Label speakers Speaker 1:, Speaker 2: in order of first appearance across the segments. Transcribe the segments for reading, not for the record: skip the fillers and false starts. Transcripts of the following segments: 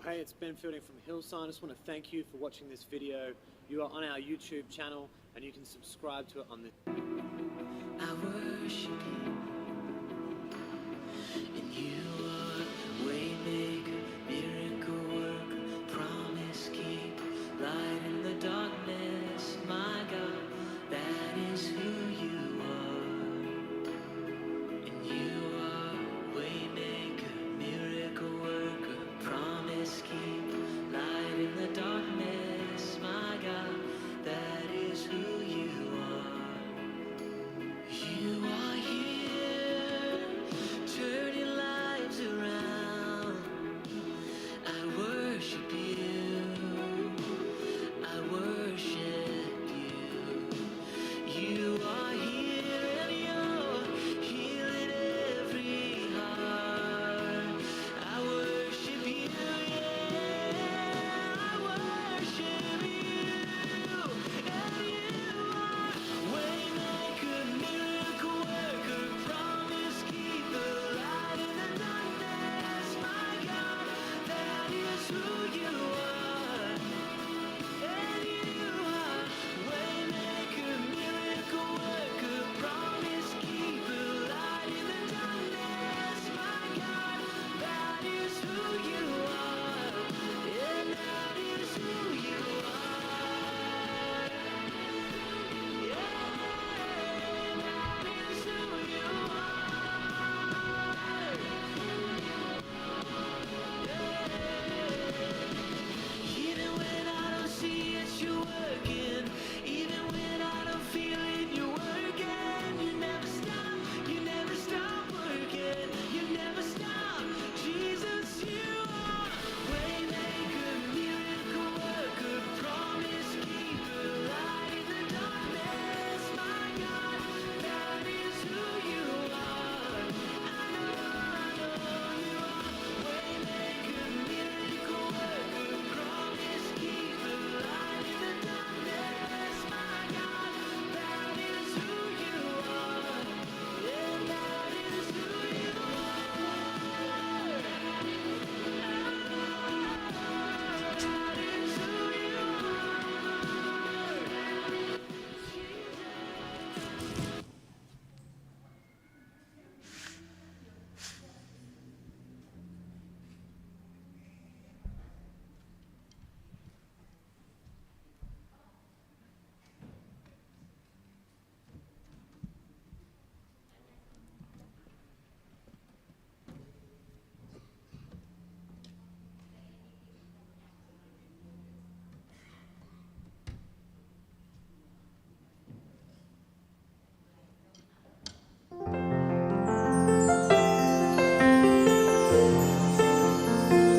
Speaker 1: Well, hey, it's Ben Fielding from Hillsong. I just want to thank you for watching this video. You are on our YouTube channel and you can subscribe to it on the...
Speaker 2: I worship you, and you are waymaker, miracle worker, promise keep, light in the darkness, my God, that is who you are. And you are waymaker, miracle worker, promise keep, light in the darkness, my God, that is who you are. You are here, turning lives around. I worship you, I worship you. You are here and you're healing every heart. I worship you, yeah, I worship you. And you are waymaker, miracle worker, promise keeper, light in the darkness, my God, that is who you are. And you are waymaker, miracle worker, promise keeper, light in the darkness, my God, that is who you are. And that is who you are. Yeah, that is who you are. Even when I don't see it, you're working. Even when I don't feel it, you're working. You never stop working. You never stop. Jesus, you are waymaker, miracle worker, promise keeper, light in the darkness, my God, that is who you are. I know you are waymaker, miracle worker, promise keeper, light in the darkness, my God, that is who you are. And that is who you are. That is who you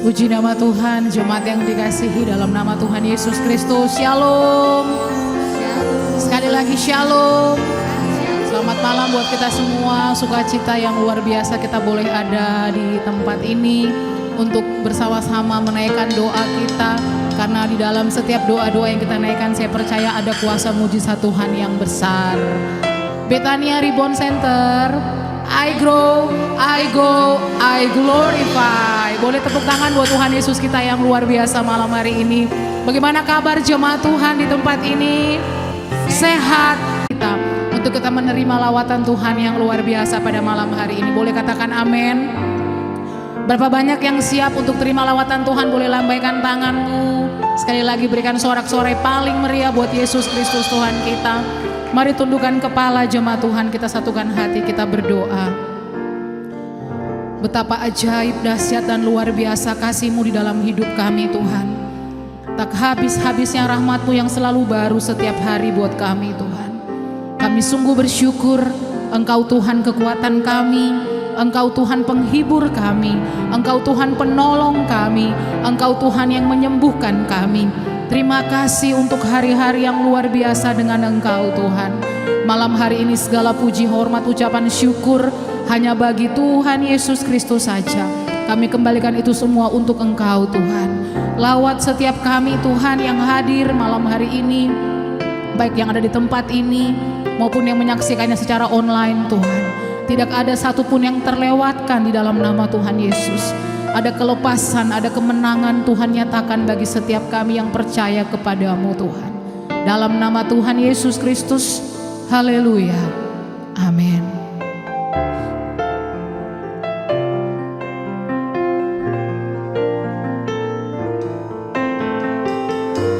Speaker 3: Puji nama Tuhan, jemaat yang dikasihi dalam nama Tuhan Yesus Kristus. Shalom. Sekali lagi shalom. Selamat malam buat kita semua. Sukacita yang luar biasa kita boleh ada di tempat ini untuk bersama-sama menaikkan doa kita. Karena di dalam setiap doa-doa yang kita naikkan, saya percaya ada kuasa mujizat Tuhan yang besar. Bethania Reborn Center, I grow, I go, I glorify. Boleh tepuk tangan buat Tuhan Yesus kita yang luar biasa malam hari ini. Bagaimana kabar jemaat Tuhan di tempat ini? Sehat kita untuk kita menerima lawatan Tuhan yang luar biasa pada malam hari ini. Boleh katakan amin. Berapa banyak yang siap untuk terima lawatan Tuhan? Boleh lambaikan tanganmu. Sekali lagi berikan sorak-sorai paling meriah buat Yesus Kristus Tuhan kita. Mari tundukkan kepala jemaat Tuhan, kita satukan hati, kita berdoa. Betapa ajaib, dahsyat dan luar biasa kasih-Mu di dalam hidup kami Tuhan. Tak habis-habisnya rahmat-Mu yang selalu baru setiap hari buat kami Tuhan. Kami sungguh bersyukur Engkau Tuhan kekuatan kami, Engkau Tuhan penghibur kami, Engkau Tuhan penolong kami, Engkau Tuhan yang menyembuhkan kami. Terima kasih untuk hari-hari yang luar biasa dengan Engkau Tuhan. Malam hari ini segala puji, hormat, ucapan syukur hanya bagi Tuhan Yesus Kristus saja. Kami kembalikan itu semua untuk Engkau Tuhan. Lawat setiap kami Tuhan yang hadir malam hari ini, baik yang ada di tempat ini maupun yang menyaksikannya secara online Tuhan. Tidak ada satupun yang terlewatkan di dalam nama Tuhan Yesus. ada kelepasan, ada kemenangan Tuhan nyatakan bagi setiap kami yang percaya kepadamu Tuhan. Dalam nama Tuhan Yesus Kristus, haleluya, amin.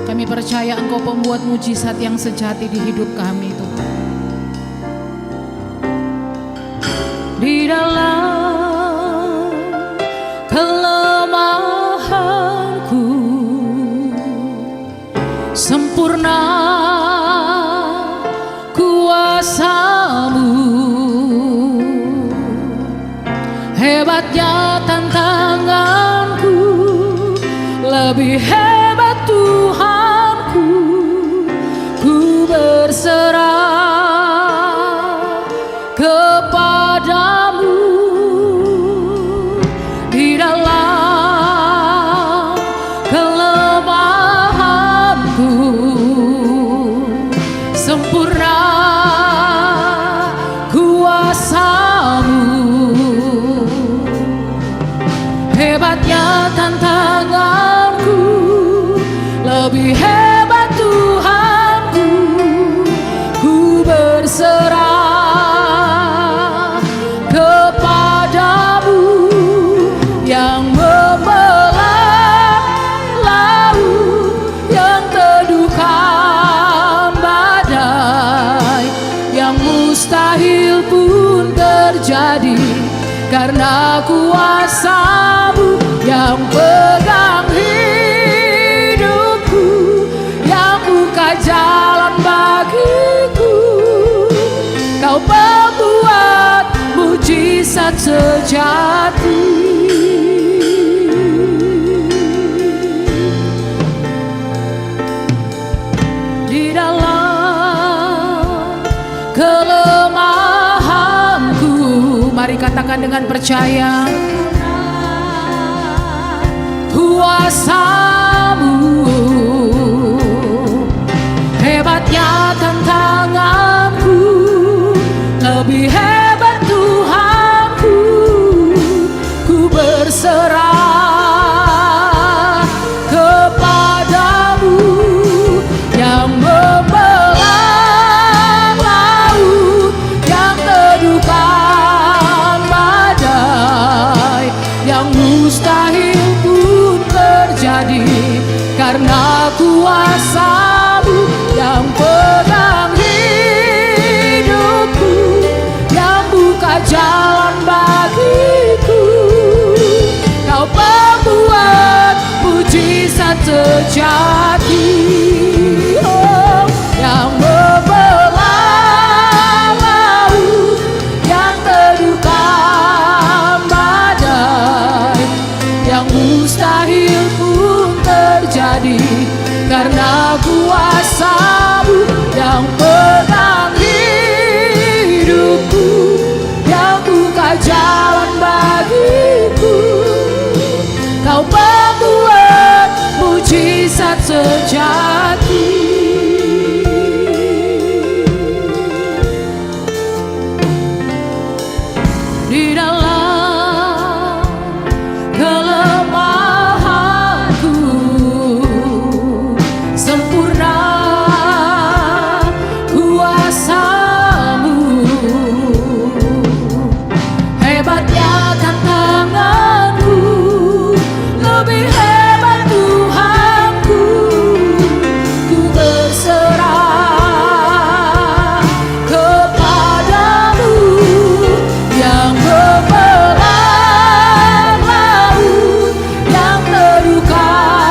Speaker 3: Kami percaya Engkau pembuat mujizat yang sejati di hidup kami Tuhan. Di dalam kelemahanku sempurna kuasa-Mu, hebatnya tantanganku, lebih hebat Tuhanku, ku berserah kepadamu. Di dalam kelemahanku sempurna kuasa-Mu, hebatnya tantanganku, lebih hebat Tuhanku, ku berserah kepadamu. Yang membelah laut, yang teduhkan badai, yang mustahil pun terjadi karena kuasa-Mu. Yang pegang hidupku, yang buka jalan bagiku, Kau pembuat mujizat sejati. Di dalam kelemahanku, mari katakan dengan percaya, kuasa-Mu, hebatnya tantanganku, lebih hebat Tuhanku, ku berserah kepadamu. Yang membelah laut, yang teduhkan badai, yang mustahil pun terjadi karena kuasa-Mu. Yang pegang hidupku, yang buka jalan bagiku, Kau pembuat mujizat sejati. Oh, yang membelah laut, yang teduhkan badai, yang mustahil pun terjadi karena kuasa-Mu. Yang pegang hidupku, yang buka jalan bagiku, Kau pembuat mujizat sejati. Di dalam kelemahanku sempurna kuasa-Mu, hebatnya tantanganku, lebih hebat Tuhanku, ku berserah kepadamu. Yang membelah laut, yang teduhkan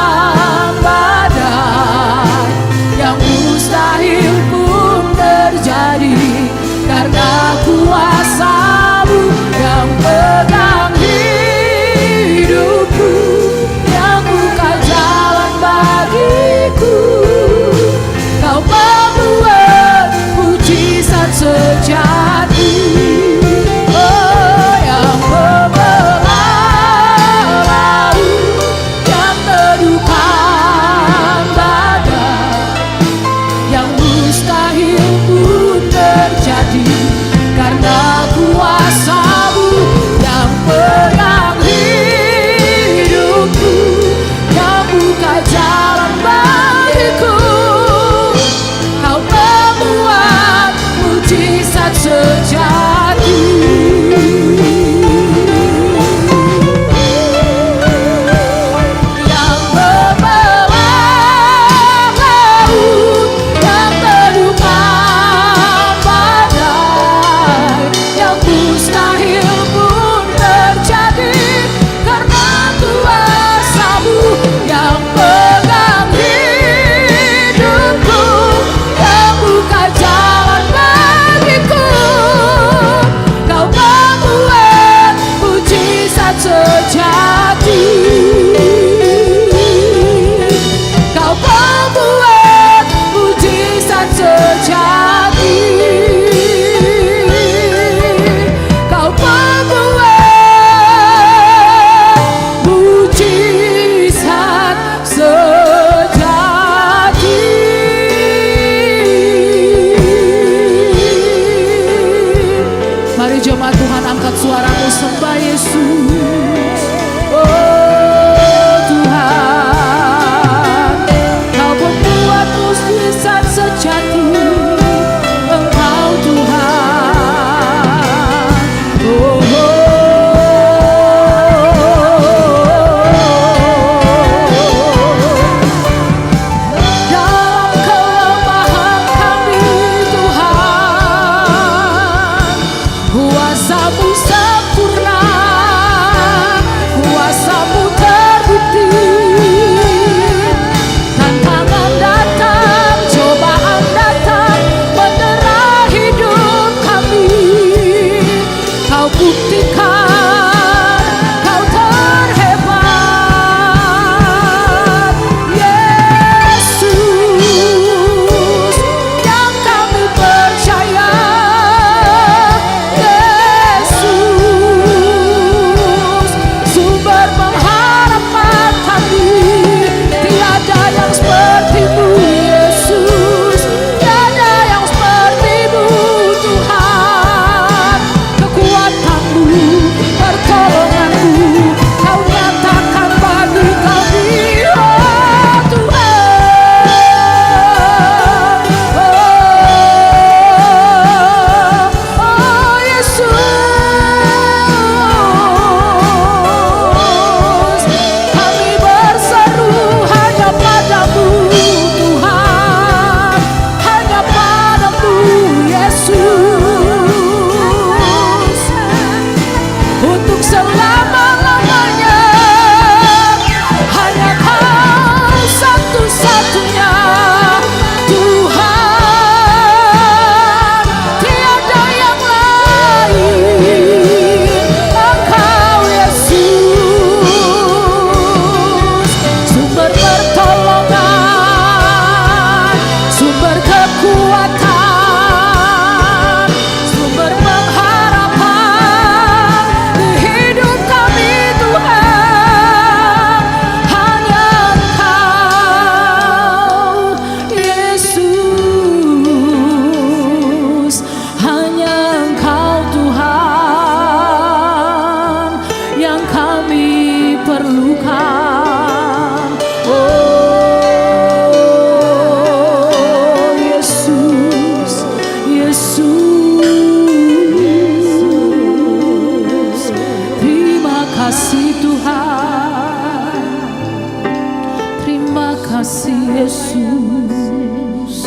Speaker 3: Yesus.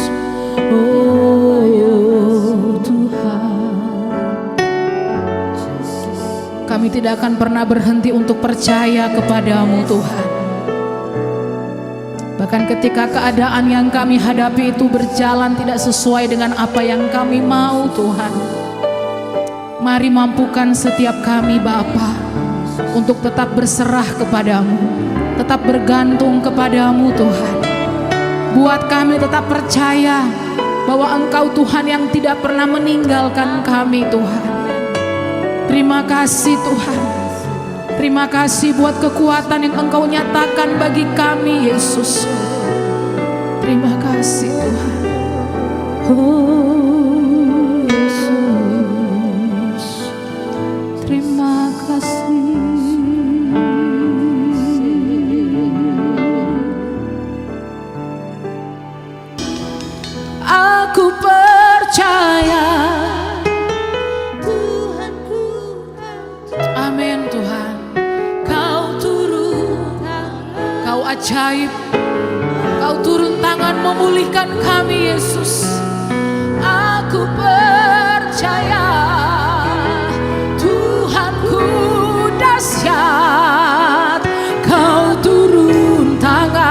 Speaker 3: Oh Tuhan, kami tidak akan pernah berhenti untuk percaya kepadamu Tuhan. Bahkan ketika keadaan yang kami hadapi itu berjalan tidak sesuai dengan apa yang kami mau Tuhan, mari mampukan setiap kami Bapa untuk tetap berserah kepadamu, tetap bergantung kepadamu Tuhan. Buat kami tetap percaya bahwa Engkau Tuhan yang tidak pernah meninggalkan kami Tuhan. Terima kasih Tuhan. Terima kasih buat kekuatan yang Engkau nyatakan bagi kami Yesus. Terima kasih Tuhan. Oh Yesus, terima kasih. Aku percaya Tuhanku, amin Tuhan. Kau turun, Kau ajaib, Kau turun tangan memulihkan kami Yesus. Aku percaya Tuhanku dahsyat, Kau turun tangan.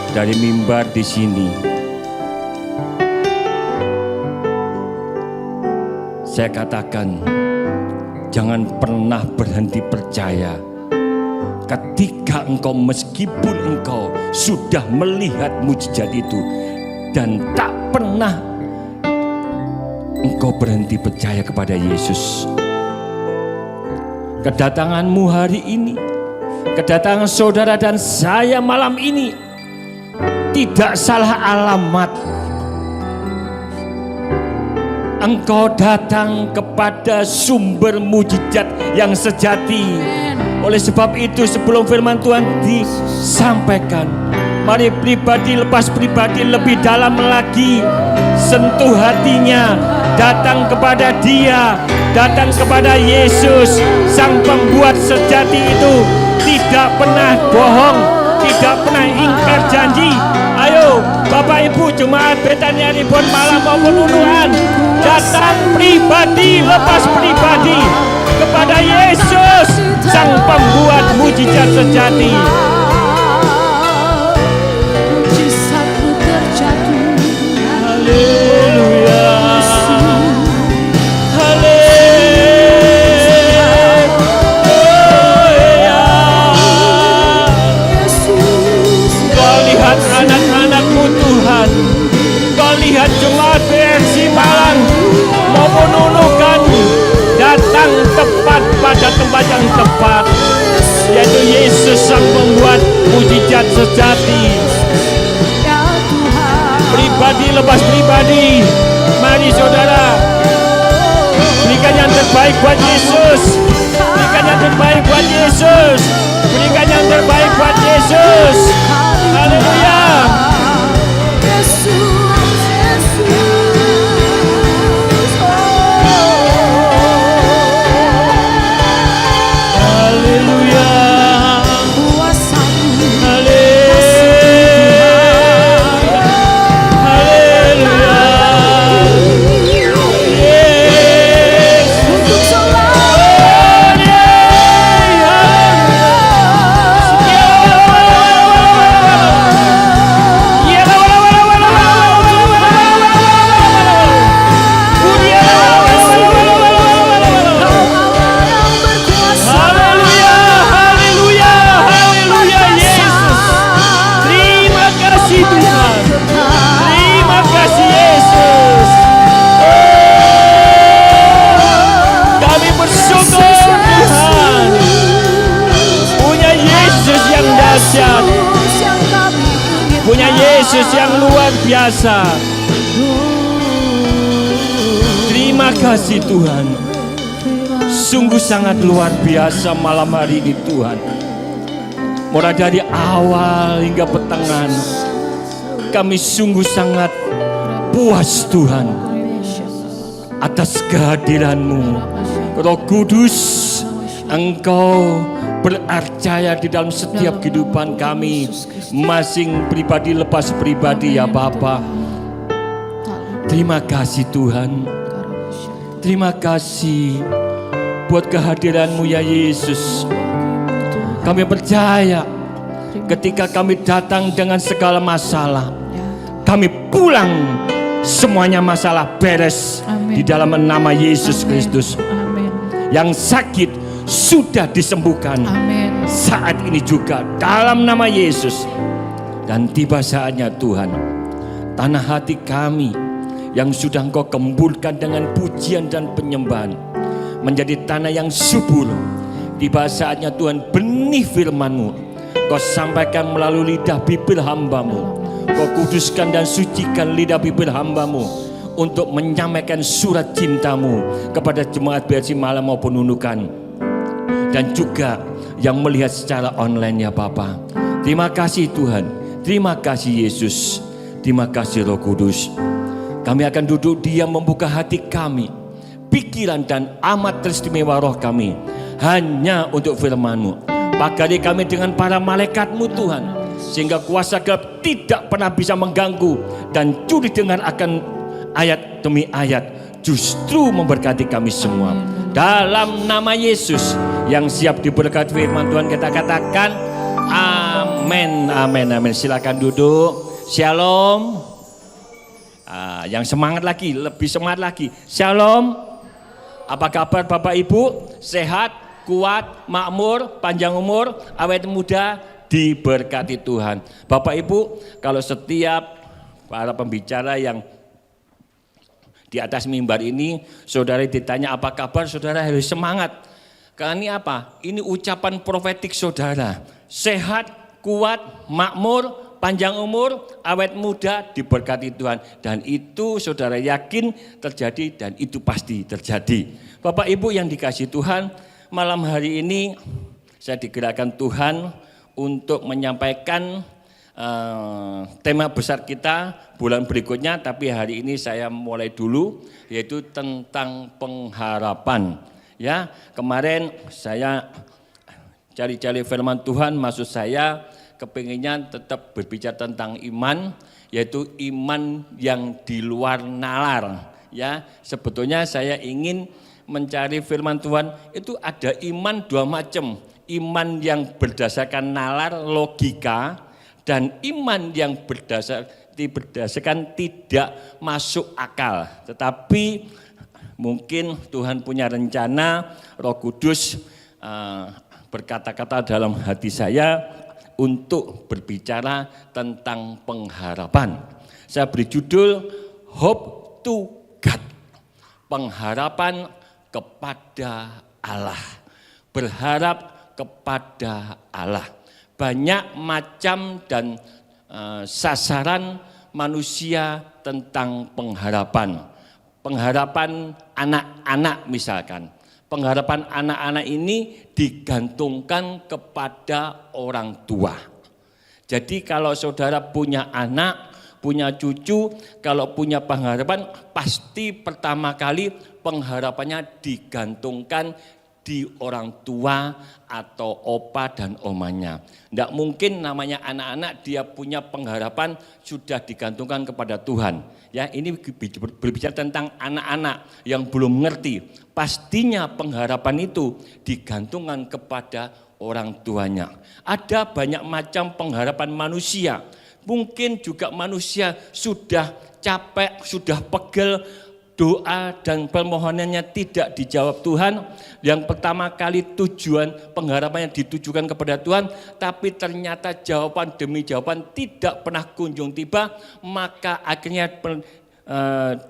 Speaker 4: Dari mimbar di sini, saya katakan, jangan pernah berhenti percaya. Ketika engkau, meskipun engkau sudah melihat mujizat itu, dan tak pernah engkau berhenti percaya kepada Yesus. Kedatanganmu hari ini, kedatangan saudara dan saya malam ini, tidak salah alamat. Engkau datang kepada sumber mujizat yang sejati. Oleh sebab itu, sebelum firman Tuhan disampaikan, mari pribadi lepas pribadi lebih dalam lagi, sentuh hatinya, datang kepada Dia, datang kepada Yesus. Sang pembuat sejati itu tidak pernah bohong, tidak pernah ingkar janji. Ayo Bapak Ibu jemaat Betania Reborn malam maupun unuhan, datang pribadi lepas pribadi kepada Yesus, sang pembuat mujizat sejati. Haleluya, haleluya. Kau lihat anak-anakmu Tuhan, kau lihat jemaat BRC Malang maupun Nunukan datang tepat pada tempat yang tepat, yaitu Yesus sang pembuat mujizat sejati. pribadi, lepas pribadi. Mari saudara, berikan yang terbaik buat Yesus. Berikan yang terbaik buat Yesus. Berikan yang terbaik buat Yesus. Haleluya. Haleluya. Punya Yesus yang luar biasa. Terima kasih Tuhan. Sungguh sangat luar biasa malam hari ini Tuhan. Mulai dari awal hingga pertengahan, kami sungguh sangat puas Tuhan atas kehadiran-Mu. Roh Kudus, Engkau berarcaya di dalam setiap kehidupan kami, masing pribadi lepas pribadi ya Bapa. Terima kasih Tuhan. Terima kasih buat kehadiran-Mu ya Yesus. Kami percaya ketika kami datang dengan segala masalah, kami pulang semuanya masalah beres.
Speaker 3: Amin.
Speaker 4: Di dalam nama Yesus
Speaker 3: Amin.
Speaker 4: Kristus.
Speaker 3: Amin.
Speaker 4: Yang sakit sudah disembuhkan.
Speaker 3: Amin.
Speaker 4: Saat ini juga dalam nama Yesus. Dan tiba saatnya Tuhan, tanah hati kami yang sudah Engkau gemburkan dengan pujian dan penyembahan menjadi tanah yang subur. Tiba saatnya Tuhan, benih firman-Mu Kau sampaikan melalui lidah bibir hamba-Mu. Kau kuduskan dan sucikan lidah bibir hamba-Mu untuk menyampaikan surat cinta-Mu kepada jemaat BRC Malang maupun Nunukan, dan juga yang melihat secara online ya Bapa. Terima kasih Tuhan. Terima kasih Yesus. Terima kasih Roh Kudus. Kami akan duduk diam membuka hati kami, pikiran dan amat teristimewa roh kami hanya untuk firman-Mu. Pagari kami dengan para malaikat-Mu Tuhan, sehingga kuasa gelap tidak pernah bisa mengganggu dan curi dengar akan ayat demi ayat justru memberkati kami semua. Dalam nama Yesus yang siap diberkati firman Tuhan, kita katakan amin, amin, amin. Silakan duduk. Shalom. Yang semangat lagi, lebih semangat lagi. Shalom. Apa kabar Bapak Ibu? Sehat, kuat, makmur, panjang umur, awet muda, diberkati Tuhan. Bapak Ibu, kalau setiap para pembicara yang di atas mimbar ini, saudara ditanya apa kabar, saudara harus semangat. Karena ini apa? Ini ucapan profetik saudara. Sehat, kuat, makmur, panjang umur, awet muda, diberkati Tuhan. Dan itu saudara yakin terjadi dan itu pasti terjadi. Bapak Ibu yang dikasihi Tuhan, malam hari ini saya digerakkan Tuhan untuk menyampaikan tema besar kita bulan berikutnya, tapi hari ini saya mulai dulu, yaitu tentang pengharapan. Ya, kemarin saya cari-cari firman Tuhan, maksud saya kepinginnya tetap berbicara tentang iman, yaitu iman yang di luar nalar. Ya, sebetulnya saya ingin mencari firman Tuhan itu ada iman dua macam, iman yang berdasarkan nalar logika, dan iman yang berdasarkan tidak masuk akal. Tetapi mungkin Tuhan punya rencana, Roh Kudus berkata-kata dalam hati saya untuk berbicara tentang pengharapan. Saya beri judul Hope to God, pengharapan kepada Allah, berharap kepada Allah. Banyak macam dan sasaran manusia tentang pengharapan. Pengharapan anak-anak misalkan. Pengharapan anak-anak ini digantungkan kepada orang tua. Jadi kalau saudara punya anak, punya cucu, kalau punya pengharapan, pasti pertama kali pengharapannya digantungkan di orang tua atau opa dan omanya. Tidak mungkin namanya anak-anak dia punya pengharapan sudah digantungkan kepada Tuhan. Ya, ini berbicara tentang anak-anak yang belum mengerti. Pastinya pengharapan itu digantungkan kepada orang tuanya. Ada banyak macam pengharapan manusia. Mungkin juga manusia sudah capek, sudah pegel, doa dan permohonannya tidak dijawab Tuhan. Yang pertama kali tujuan pengharapannya ditujukan kepada Tuhan, tapi ternyata jawaban demi jawaban tidak pernah kunjung tiba, maka akhirnya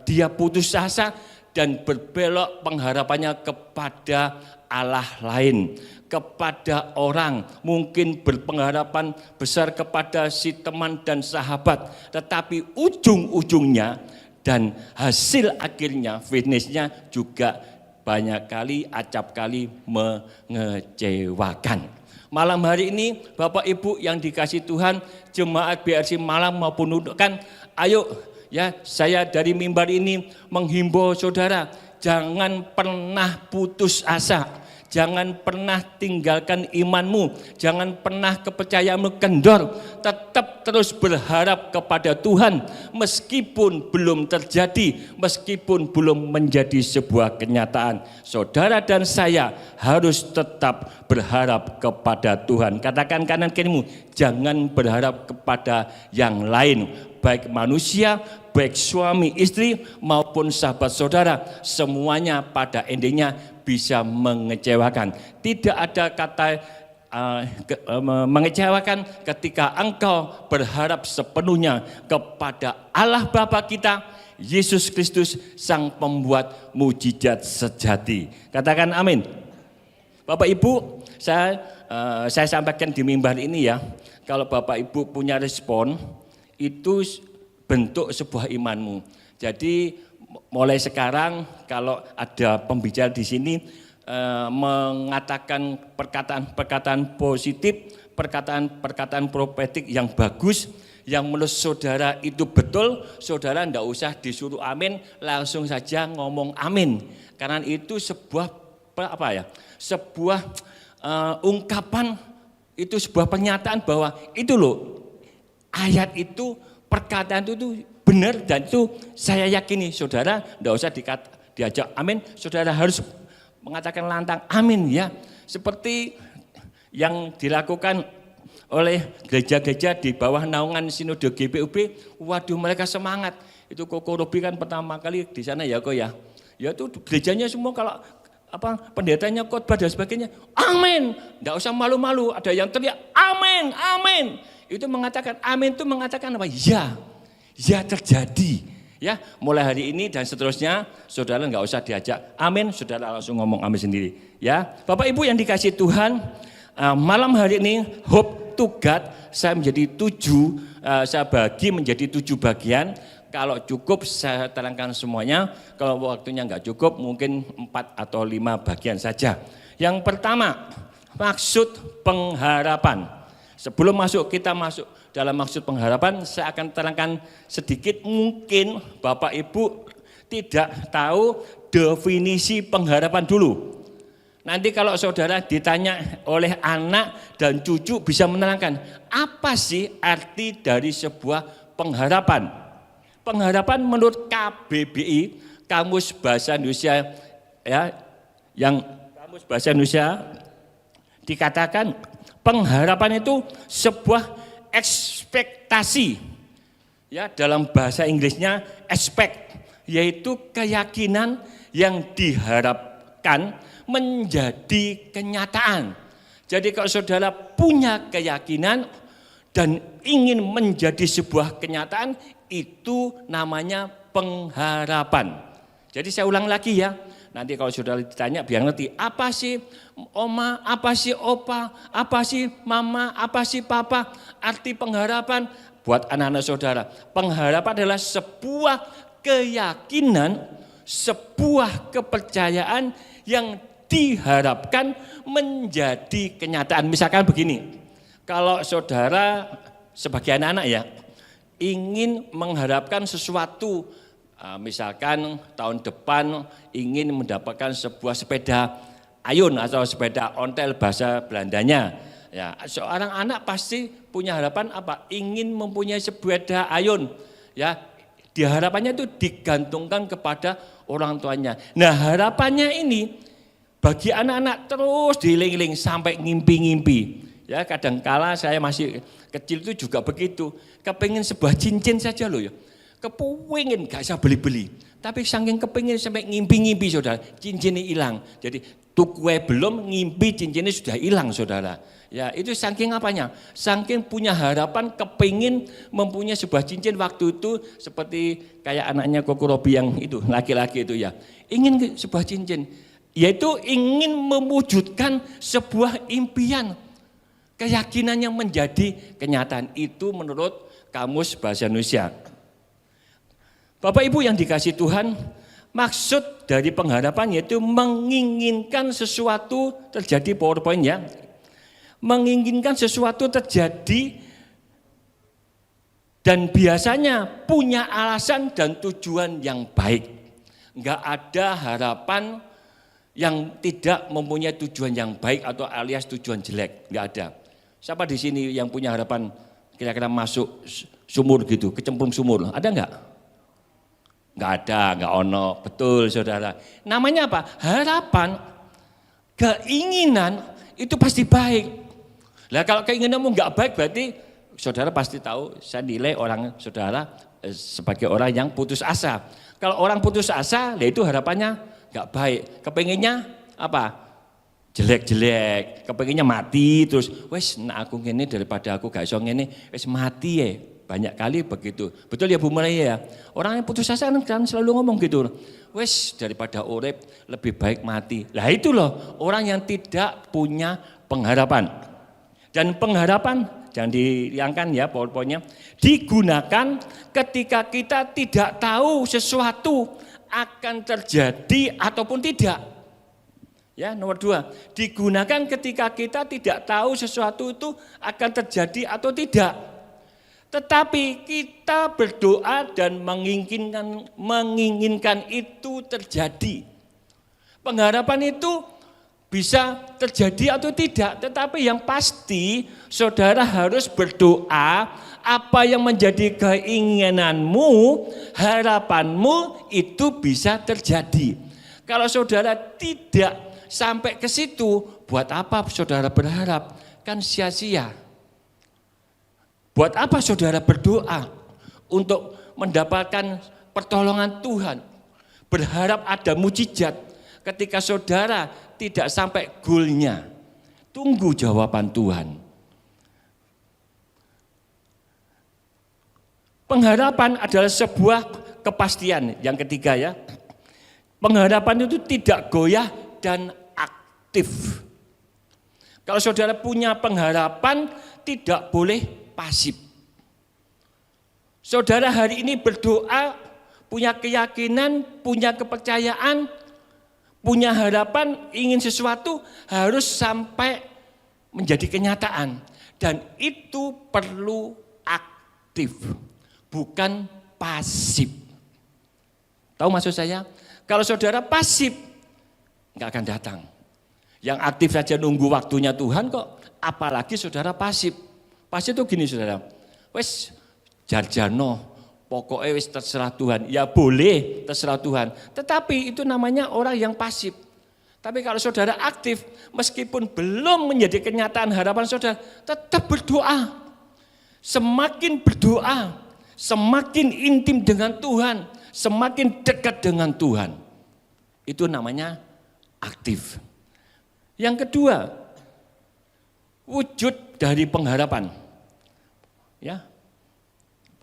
Speaker 4: dia putus asa dan berbelok pengharapannya kepada Allah lain, kepada orang, mungkin berpengharapan besar kepada si teman dan sahabat, tetapi ujung-ujungnya dan hasil akhirnya, finishnya juga banyak kali, acap kali mengecewakan. Malam hari ini Bapak Ibu yang dikasih Tuhan, jemaat BRC Malang maupun Nunukan, ayo ya, saya dari mimbar ini menghimbau saudara, jangan pernah putus asa. Jangan pernah tinggalkan imanmu, jangan pernah kepercayaanmu kendor, tetap terus berharap kepada Tuhan meskipun belum terjadi, meskipun belum menjadi sebuah kenyataan. Saudara dan saya harus tetap berharap kepada Tuhan. Katakan kanan kirimu, jangan berharap kepada yang lain, baik manusia, baik suami istri maupun sahabat saudara, semuanya pada endingnya bisa mengecewakan. Tidak ada kata mengecewakan ketika engkau berharap sepenuhnya kepada Allah Bapa kita, Yesus Kristus, Sang Pembuat mujizat sejati. Katakan amin. Bapak Ibu, saya sampaikan di mimbar ini ya, kalau Bapak Ibu punya respon, itu bentuk sebuah imanmu. Jadi mulai sekarang kalau ada pembicara di sini mengatakan perkataan-perkataan positif, perkataan-perkataan profetik yang bagus, yang menurut saudara itu betul, saudara tidak usah disuruh amin, langsung saja ngomong amin. Karena itu sebuah sebuah ungkapan, itu sebuah pernyataan bahwa itu loh, ayat itu, perkataan itu benar, dan itu saya yakini. Saudara tidak usah diajak amin, saudara harus mengatakan lantang amin ya. Seperti yang dilakukan oleh gereja-gereja di bawah naungan Sinode GPUB, waduh mereka semangat. Itu Koko Robi kan pertama kali di sana ya kok ya. Ya itu gerejanya semua kalau pendetanya khotbah dan sebagainya, amin. Tidak usah malu-malu, ada yang teriak amin, amin. Itu mengatakan amin, itu mengatakan apa? Ya terjadi. Ya, mulai hari ini dan seterusnya, saudara nggak usah diajak amin, saudara langsung ngomong amin sendiri. Ya, Bapak Ibu yang dikasih Tuhan, malam hari ini Hope to God saya menjadi 7, saya bagi menjadi 7 bagian. Kalau cukup saya terangkan semuanya, kalau waktunya nggak cukup mungkin 4 atau 5 bagian saja. Yang pertama, maksud pengharapan. Sebelum kita masuk dalam maksud pengharapan, saya akan terangkan sedikit. Mungkin Bapak Ibu tidak tahu definisi pengharapan dulu. Nanti kalau saudara ditanya oleh anak dan cucu bisa menerangkan, apa sih arti dari sebuah pengharapan? Pengharapan menurut KBBI, Kamus Bahasa Indonesia ya, yang Kamus Bahasa Indonesia dikatakan pengharapan itu sebuah ekspektasi, ya dalam bahasa Inggrisnya expect, yaitu keyakinan yang diharapkan menjadi kenyataan. Jadi kalau saudara punya keyakinan dan ingin menjadi sebuah kenyataan, itu namanya pengharapan. Jadi saya ulang lagi ya. Nanti kalau saudara ditanya biar ngerti, apa sih oma, apa sih opa, apa sih mama, apa sih papa, arti pengharapan, buat anak-anak saudara, pengharapan adalah sebuah keyakinan, sebuah kepercayaan yang diharapkan menjadi kenyataan. Misalkan begini, kalau saudara sebagai anak-anak ya, ingin mengharapkan sesuatu, misalkan tahun depan ingin mendapatkan sebuah sepeda ayun atau sepeda ontel bahasa Belandanya. Ya, seorang anak pasti punya harapan apa? Ingin mempunyai sepeda ayun. Ya, harapannya itu digantungkan kepada orang tuanya. Nah, harapannya ini bagi anak-anak terus diiling-iling sampai ngimpi-ngimpi. Ya, kadangkala saya masih kecil itu juga begitu. Kepingin sebuah cincin saja loh ya. Kepingin gak bisa beli-beli. Tapi saking kepingin sampai ngimpi-ngimpi saudara, cincinnya hilang. Jadi tuku belum, ngimpi cincinnya sudah hilang saudara. Ya itu saking apanya? Saking punya harapan kepingin mempunyai sebuah cincin waktu itu seperti kayak anaknya Koko Robi yang itu, laki-laki itu ya. Ingin sebuah cincin, yaitu ingin mewujudkan sebuah impian. Keyakinan yang menjadi kenyataan itu menurut Kamus Bahasa Indonesia. Bapak Ibu yang dikasihi Tuhan, maksud dari pengharapan yaitu menginginkan sesuatu terjadi, PowerPoint ya. Menginginkan sesuatu terjadi dan biasanya punya alasan dan tujuan yang baik. Enggak ada harapan yang tidak mempunyai tujuan yang baik atau alias tujuan jelek, enggak ada. Siapa di sini yang punya harapan kira-kira masuk sumur gitu, kecemplung sumur, ada enggak? Enggak ada, enggak ono, betul saudara. Namanya apa? Harapan, keinginan itu pasti baik. Nah kalau keinginanmu enggak baik berarti saudara pasti tahu saya nilai orang saudara sebagai orang yang putus asa. Kalau orang putus asa, ya itu harapannya enggak baik. Kepengennya apa? Jelek-jelek, kepengennya mati terus wes nah aku ngene daripada aku gak iso ngene, wes mati ya. Banyak kali begitu. Betul ya Bu Maria ya? Orang yang putus asa kan selalu ngomong gitu. Wes daripada urip lebih baik mati. Lah itu loh orang yang tidak punya pengharapan. Dan pengharapan, jangan dihilangkan ya PowerPoint-nya, digunakan ketika kita tidak tahu sesuatu akan terjadi ataupun tidak. Ya, nomor 2, digunakan ketika kita tidak tahu sesuatu itu akan terjadi atau tidak. Tetapi kita berdoa dan menginginkan itu terjadi. Pengharapan itu bisa terjadi atau tidak, tetapi yang pasti saudara harus berdoa apa yang menjadi keinginanmu, harapanmu itu bisa terjadi. Kalau saudara tidak sampai ke situ, buat apa saudara berharap? Kan sia-sia. Buat apa saudara berdoa untuk mendapatkan pertolongan Tuhan? Berharap ada mujizat ketika saudara tidak sampai goalnya. Tunggu jawaban Tuhan. Pengharapan adalah sebuah kepastian. Yang ketiga ya, pengharapan itu tidak goyah dan aktif. Kalau saudara punya pengharapan tidak boleh pasif. Saudara hari ini berdoa, punya keyakinan, punya kepercayaan, punya harapan, ingin sesuatu harus sampai menjadi kenyataan. Dan itu perlu aktif, bukan pasif. Tahu maksud saya? Kalau saudara pasif, nggak akan datang. Yang aktif saja nunggu waktunya Tuhan kok, apalagi saudara pasif. Pasif itu gini saudara, wes jarjano, pokoknya wis terserah Tuhan, ya boleh terserah Tuhan. Tetapi itu namanya orang yang pasif. Tapi kalau saudara aktif, meskipun belum menjadi kenyataan harapan saudara, tetap berdoa. Semakin berdoa, semakin intim dengan Tuhan, semakin dekat dengan Tuhan. Itu namanya aktif. Yang kedua, wujud dari pengharapan. Ya.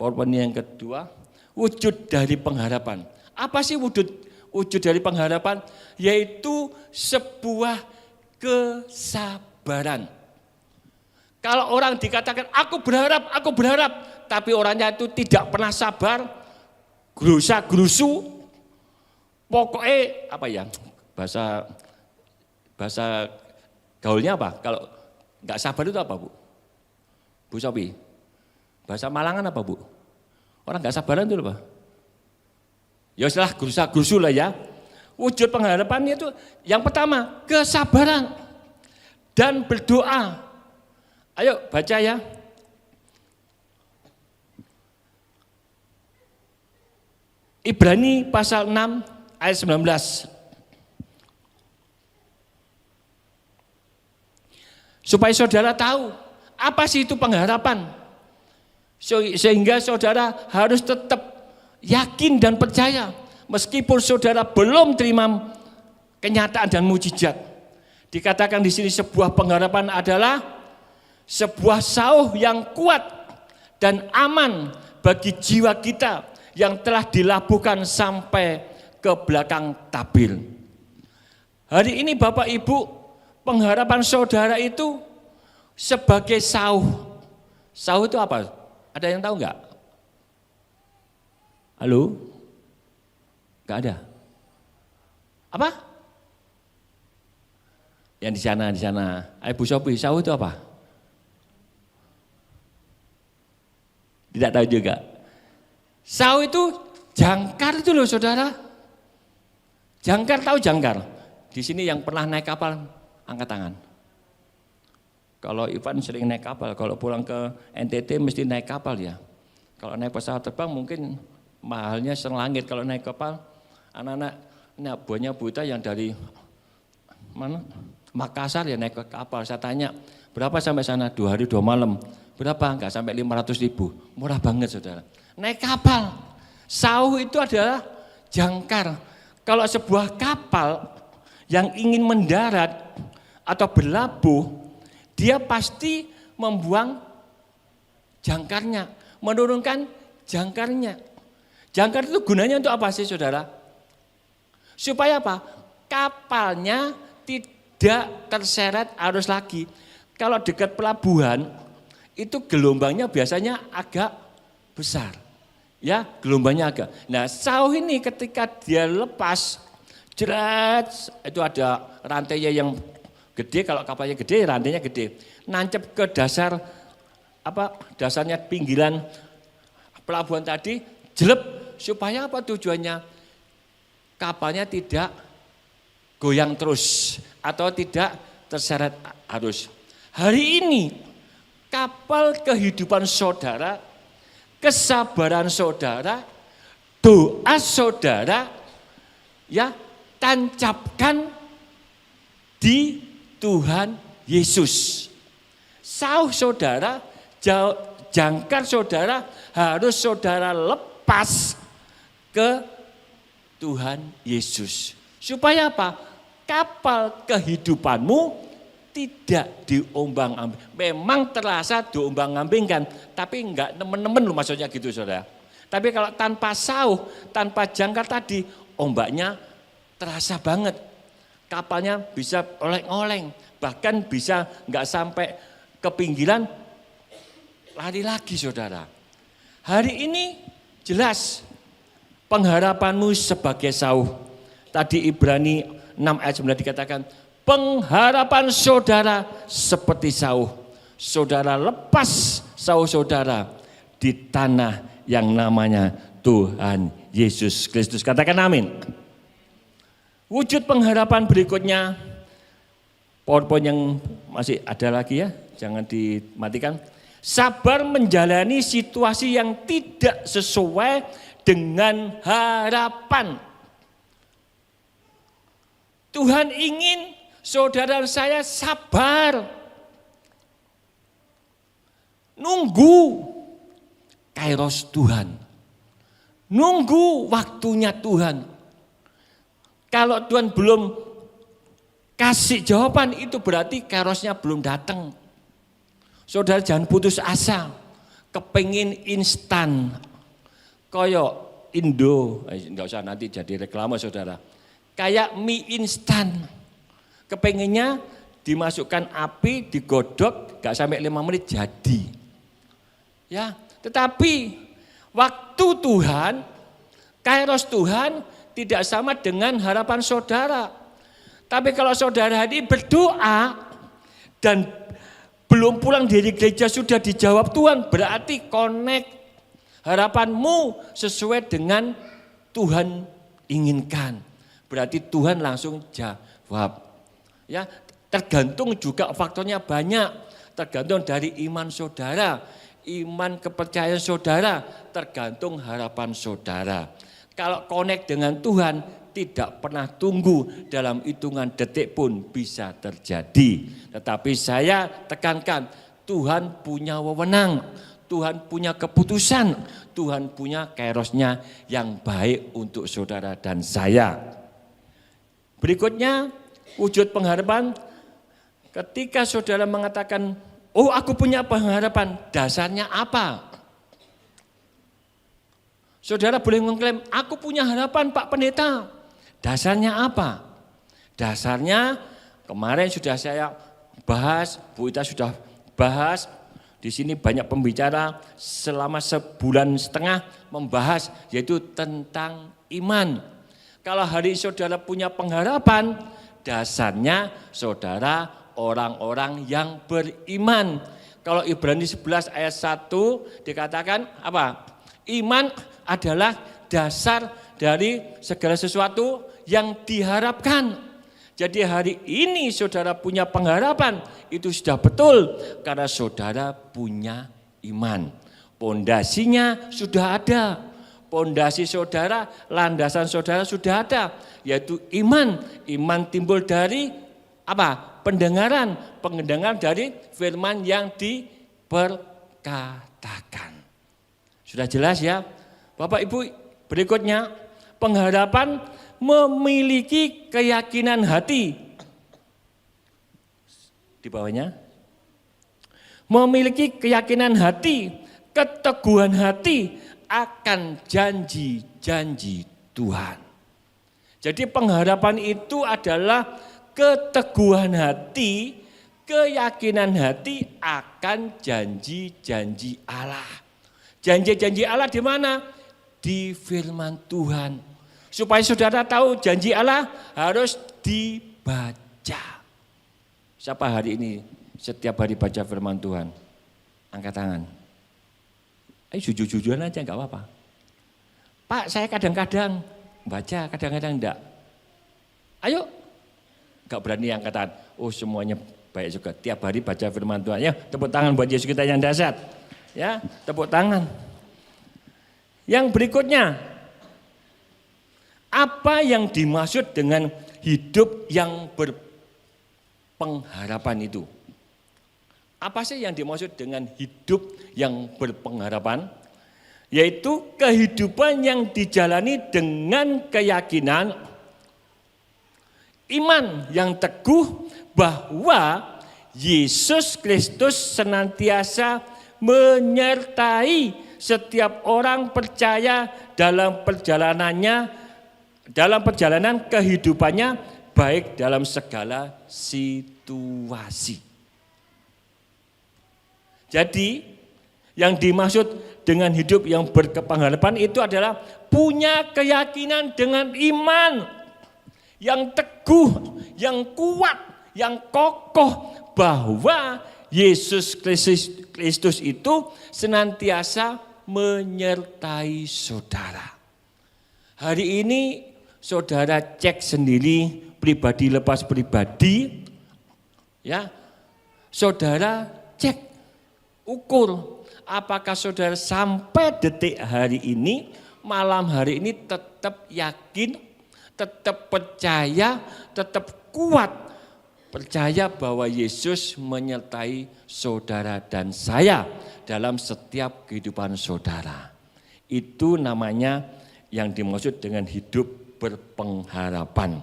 Speaker 4: PowerPoint yang kedua, wujud dari pengharapan. Apa sih wujud dari pengharapan? Yaitu sebuah kesabaran. Kalau orang dikatakan aku berharap, tapi orangnya itu tidak pernah sabar, gerusa-gerusu, pokoknya apa ya, bahasa gaulnya apa? Kalau nggak sabar itu apa, Bu? Bu Sopi, bahasa Malangan apa, Bu? Orang nggak sabaran itu apa? Ya setelah gerusa-gerusu lah ya. Wujud pengharapannya itu yang pertama kesabaran dan berdoa. Ayo baca ya. Ibrani pasal 6 ayat 19. Supaya saudara tahu apa sih itu pengharapan. Sehingga saudara harus tetap yakin dan percaya. Meskipun saudara belum terima kenyataan dan mujizat. Dikatakan di sini sebuah pengharapan adalah sebuah sauh yang kuat dan aman bagi jiwa kita yang telah dilabuhkan sampai ke belakang tabir. Hari ini Bapak Ibu, pengharapan saudara itu sebagai sauh. Sauh itu apa? Ada yang tahu enggak? Halo? Enggak ada. Apa? Yang di sana. Bu Sopi, sauh itu apa? Tidak tahu juga. Sauh itu jangkar itu loh saudara. Jangkar, tahu jangkar? Di sini yang pernah naik kapal, angkat tangan. Kalau Ivan sering naik kapal, kalau pulang ke NTT mesti naik kapal ya. Kalau naik pesawat terbang mungkin mahalnya selangit. Kalau naik kapal, anak-anak buahnya buta yang dari mana? Makassar ya naik ke kapal. Saya tanya, berapa sampai sana? 2 hari 2 malam. Berapa? Enggak sampai 500.000. Murah banget saudara. Naik kapal. Sauh itu adalah jangkar. Kalau sebuah kapal yang ingin mendarat atau berlabuh, dia pasti membuang jangkarnya, menurunkan jangkarnya. Jangkar itu gunanya untuk apa sih saudara? Supaya apa? Kapalnya tidak terseret arus lagi. Kalau dekat pelabuhan, itu gelombangnya biasanya agak besar. Ya, gelombangnya agak. Nah, sauh ini ketika dia lepas, jeret, itu ada rantainya yang gede, kalau kapalnya gede, rantainya gede. Nancep ke dasar, dasarnya pinggiran pelabuhan tadi, jelep. Supaya apa tujuannya? Kapalnya tidak goyang terus atau tidak terseret arus. Hari ini kapal kehidupan saudara, kesabaran saudara, doa saudara, ya tancapkan di Tuhan Yesus. Sauh saudara, jangkar saudara harus saudara lepas ke Tuhan Yesus. Supaya apa? Kapal kehidupanmu tidak diombang-ambing. Memang terasa diombang-ambingkan, tapi enggak nemen-nemen loh maksudnya gitu saudara. Tapi kalau tanpa sauh, tanpa jangkar tadi, ombaknya terasa banget. Kapalnya bisa oleng-oleng, bahkan bisa enggak sampai ke pinggiran, lari lagi saudara. Hari ini jelas pengharapanmu sebagai sauh. Tadi Ibrani 6 ayat 9 dikatakan, pengharapan saudara seperti sauh. Saudara lepas sauh saudara di tanah yang namanya Tuhan Yesus Kristus. Katakan amin. Wujud pengharapan berikutnya, PowerPoint yang masih ada lagi ya, jangan dimatikan. Sabar menjalani situasi yang tidak sesuai dengan harapan. Tuhan ingin saudara saya sabar. Nunggu kairos Tuhan. Nunggu waktunya Tuhan. Kalau Tuhan belum kasih jawaban itu berarti kairosnya belum datang. Saudara jangan putus asa. Kepengin instan. Koyok Indo, enggak usah nanti jadi reklame saudara. Kayak mie instan. Kepengennya dimasukkan api, digodok, gak sampai 5 menit jadi. Ya, tetapi waktu Tuhan, kairos Tuhan tidak sama dengan harapan saudara. Tapi kalau saudara hari ini berdoa dan belum pulang dari gereja sudah dijawab Tuhan, berarti connect harapanmu sesuai dengan Tuhan inginkan. Berarti Tuhan langsung jawab. Ya, tergantung juga faktornya banyak. Tergantung dari iman saudara, iman kepercayaan saudara, tergantung harapan saudara. Kalau connect dengan Tuhan, tidak pernah tunggu, dalam hitungan detik pun bisa terjadi. Tetapi saya tekankan, Tuhan punya wewenang, Tuhan punya keputusan, Tuhan punya kairosnya yang baik untuk saudara dan saya. Berikutnya, wujud pengharapan, ketika saudara mengatakan, oh aku punya pengharapan, dasarnya apa? Saudara boleh mengklaim, aku punya harapan Pak Pendeta. Dasarnya apa? Dasarnya kemarin sudah saya bahas, Bu Ita sudah bahas, di sini banyak pembicara selama 1,5 bulan membahas, yaitu tentang iman. Kalau hari saudara punya pengharapan, dasarnya saudara orang-orang yang beriman. Kalau Ibrani 11 ayat 1 dikatakan apa? Iman adalah dasar dari segala sesuatu yang diharapkan. Jadi hari ini saudara punya pengharapan, itu sudah betul karena saudara punya iman. Pondasinya sudah ada. Pondasi saudara, landasan saudara sudah ada, yaitu iman. Iman timbul dari apa? Pendengaran dari firman yang diperkatakan. Sudah jelas ya? Bapak Ibu, berikutnya pengharapan memiliki keyakinan hati. Di bawahnya. Memiliki keyakinan hati, keteguhan hati akan janji-janji Tuhan. Jadi pengharapan itu adalah keteguhan hati, keyakinan hati akan janji-janji Allah. Janji-janji Allah di mana? Di firman Tuhan. Supaya saudara tahu janji Allah harus dibaca. Siapa hari ini setiap hari baca firman Tuhan? Angkat tangan. Jujur-jujuran aja enggak apa-apa. Pak, saya kadang-kadang baca, kadang-kadang enggak. Ayo. Enggak berani angkat tangan. Oh, semuanya baik juga. Tiap hari baca firman Tuhan. Ya, tepuk tangan buat Yesus kita yang dahsyat. Ya, tepuk tangan. Yang berikutnya, apa yang dimaksud dengan hidup yang berpengharapan itu? Apa sih yang dimaksud dengan hidup yang berpengharapan? Yaitu kehidupan yang dijalani dengan keyakinan, iman yang teguh bahwa Yesus Kristus senantiasa menyertai setiap orang percaya dalam perjalanan kehidupannya, baik dalam segala situasi. Jadi yang dimaksud dengan hidup yang berpengharapan itu adalah punya keyakinan dengan iman yang teguh, yang kuat, yang kokoh bahwa Yesus Kristus itu senantiasa menyertai saudara. Hari ini saudara cek sendiri pribadi lepas pribadi, ya, saudara cek, ukur apakah saudara sampai detik hari ini, malam hari ini tetap yakin, tetap percaya, tetap kuat, percaya bahwa Yesus menyertai saudara dan saya dalam setiap kehidupan saudara. Itu namanya yang dimaksud dengan hidup berpengharapan.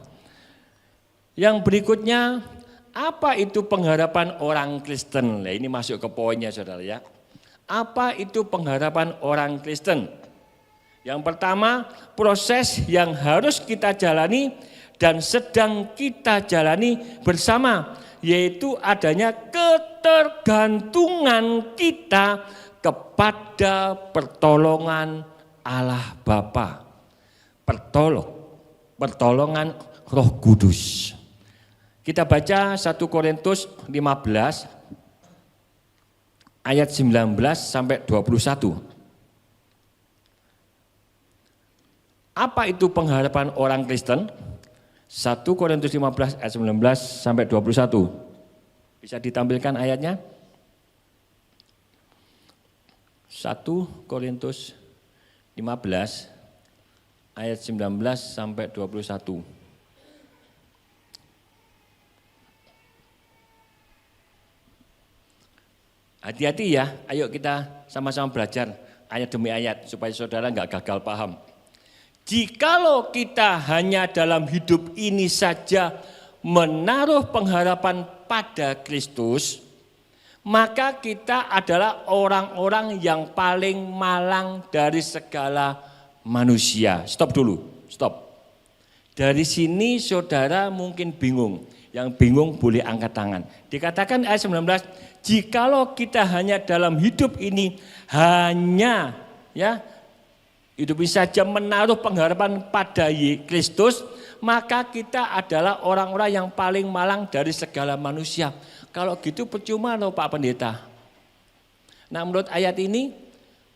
Speaker 4: Yang berikutnya, apa itu pengharapan orang Kristen? Nah, ini masuk ke poinnya saudara ya. Apa itu pengharapan orang Kristen? Yang pertama, proses yang harus kita jalani dan sedang kita jalani bersama, yaitu adanya ketergantungan kita kepada pertolongan Allah Bapa. Pertolongan Roh Kudus. Kita baca 1 Korintus 15 ayat 19 sampai 21. Apa itu pengharapan orang Kristen? 1 Korintus 15 ayat 19 sampai 21. Bisa ditampilkan ayatnya? 1 Korintus 15 ayat 19 sampai 21. Hati-hati ya, ayo kita sama-sama belajar ayat demi ayat supaya saudara nggak gagal paham. Jikalau kita hanya dalam hidup ini saja menaruh pengharapan pada Kristus, maka kita adalah orang-orang yang paling malang dari segala manusia. Stop dulu, stop. Dari sini saudara mungkin bingung. Yang bingung boleh angkat tangan. Dikatakan ayat 19, jikalau kita hanya dalam hidup ini hanya hidup ini saja menaruh pengharapan pada Kristus, maka kita adalah orang-orang yang paling malang dari segala manusia. Kalau gitu percuma loh Pak Pendeta. Nah menurut ayat ini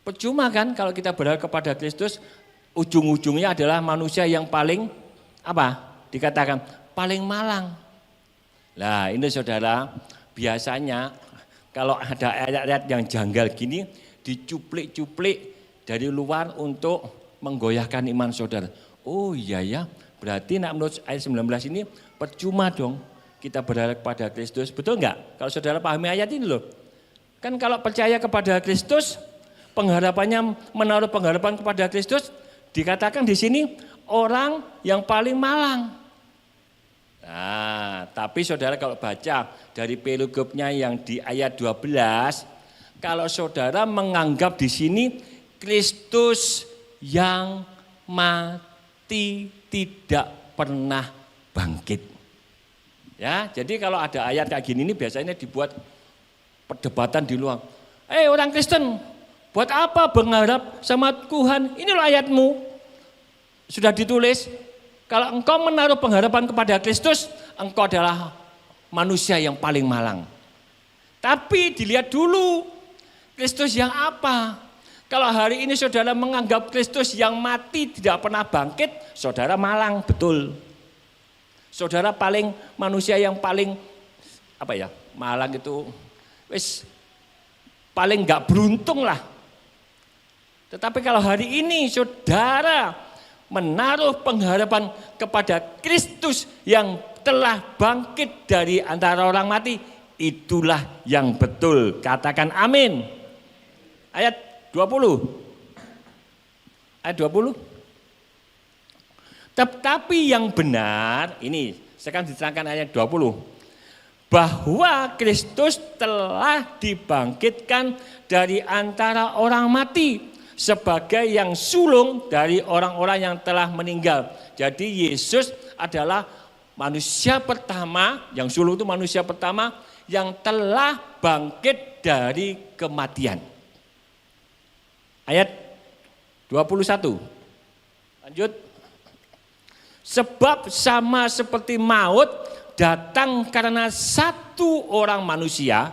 Speaker 4: percuma kan kalau kita berharap kepada Kristus, ujung-ujungnya adalah manusia yang paling dikatakan paling malang. Nah ini saudara, biasanya kalau ada ayat-ayat yang janggal gini dicuplik-cuplik dari luar untuk menggoyahkan iman saudara. Oh iya ya, berarti menurut ayat 19 ini percuma dong kita berharap kepada Kristus. Betul enggak? Kalau saudara pahami ayat ini loh. Kan kalau percaya kepada Kristus, pengharapannya menaruh pengharapan kepada Kristus, dikatakan di sini orang yang paling malang. Nah, tapi saudara kalau baca dari perikopnya yang di ayat 12, kalau saudara menganggap di sini Kristus yang mati tidak pernah bangkit. Ya, jadi kalau ada ayat kayak gini ini biasanya dibuat perdebatan di luar. Orang Kristen, buat apa berharap sama Tuhan? Ini loh ayatmu. Sudah ditulis. Kalau engkau menaruh pengharapan kepada Kristus, engkau adalah manusia yang paling malang. Tapi dilihat dulu, Kristus yang apa? Kalau hari ini saudara menganggap Kristus yang mati tidak pernah bangkit, saudara malang, betul. Saudara paling manusia yang paling malang itu paling enggak beruntung lah. Tetapi kalau hari ini saudara menaruh pengharapan kepada Kristus yang telah bangkit dari antara orang mati, itulah yang betul. Katakan amin. Ayat 20. Ayat 20. Tetapi yang benar, ini sekarang diterangkan ayat 20. Bahwa Kristus telah dibangkitkan dari antara orang mati sebagai yang sulung dari orang-orang yang telah meninggal. Jadi Yesus adalah manusia pertama, yang sulung itu manusia pertama yang telah bangkit dari kematian. Ayat 21. Lanjut. Sebab sama seperti maut datang karena satu orang manusia.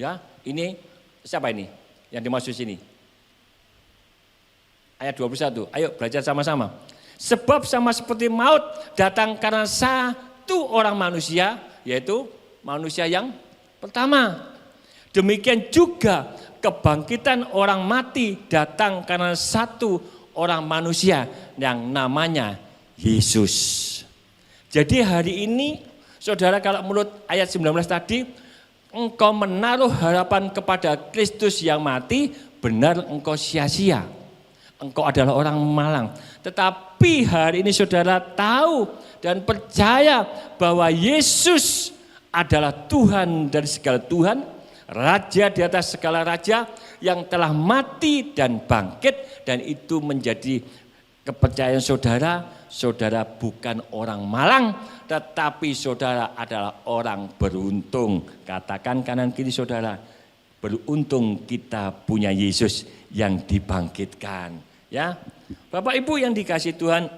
Speaker 4: Ya, ini siapa ini yang dimaksud sini? Ayat 21, ayo belajar sama-sama. Sebab sama seperti maut datang karena satu orang manusia, yaitu manusia yang pertama. Demikian juga kebangkitan orang mati datang karena satu orang manusia yang namanya Yesus. Jadi hari ini saudara kalau menurut ayat 19 tadi, engkau menaruh harapan kepada Kristus yang mati, benar engkau sia-sia. Engkau adalah orang malang. Tetapi hari ini saudara tahu dan percaya bahwa Yesus adalah Tuhan dari segala Tuhan, Raja di atas segala raja yang telah mati dan bangkit, dan itu menjadi kepercayaan saudara, saudara bukan orang malang, tetapi saudara adalah orang beruntung. Katakan kanan kiri saudara, beruntung kita punya Yesus yang dibangkitkan. Ya, Bapak Ibu yang dikasihi Tuhan,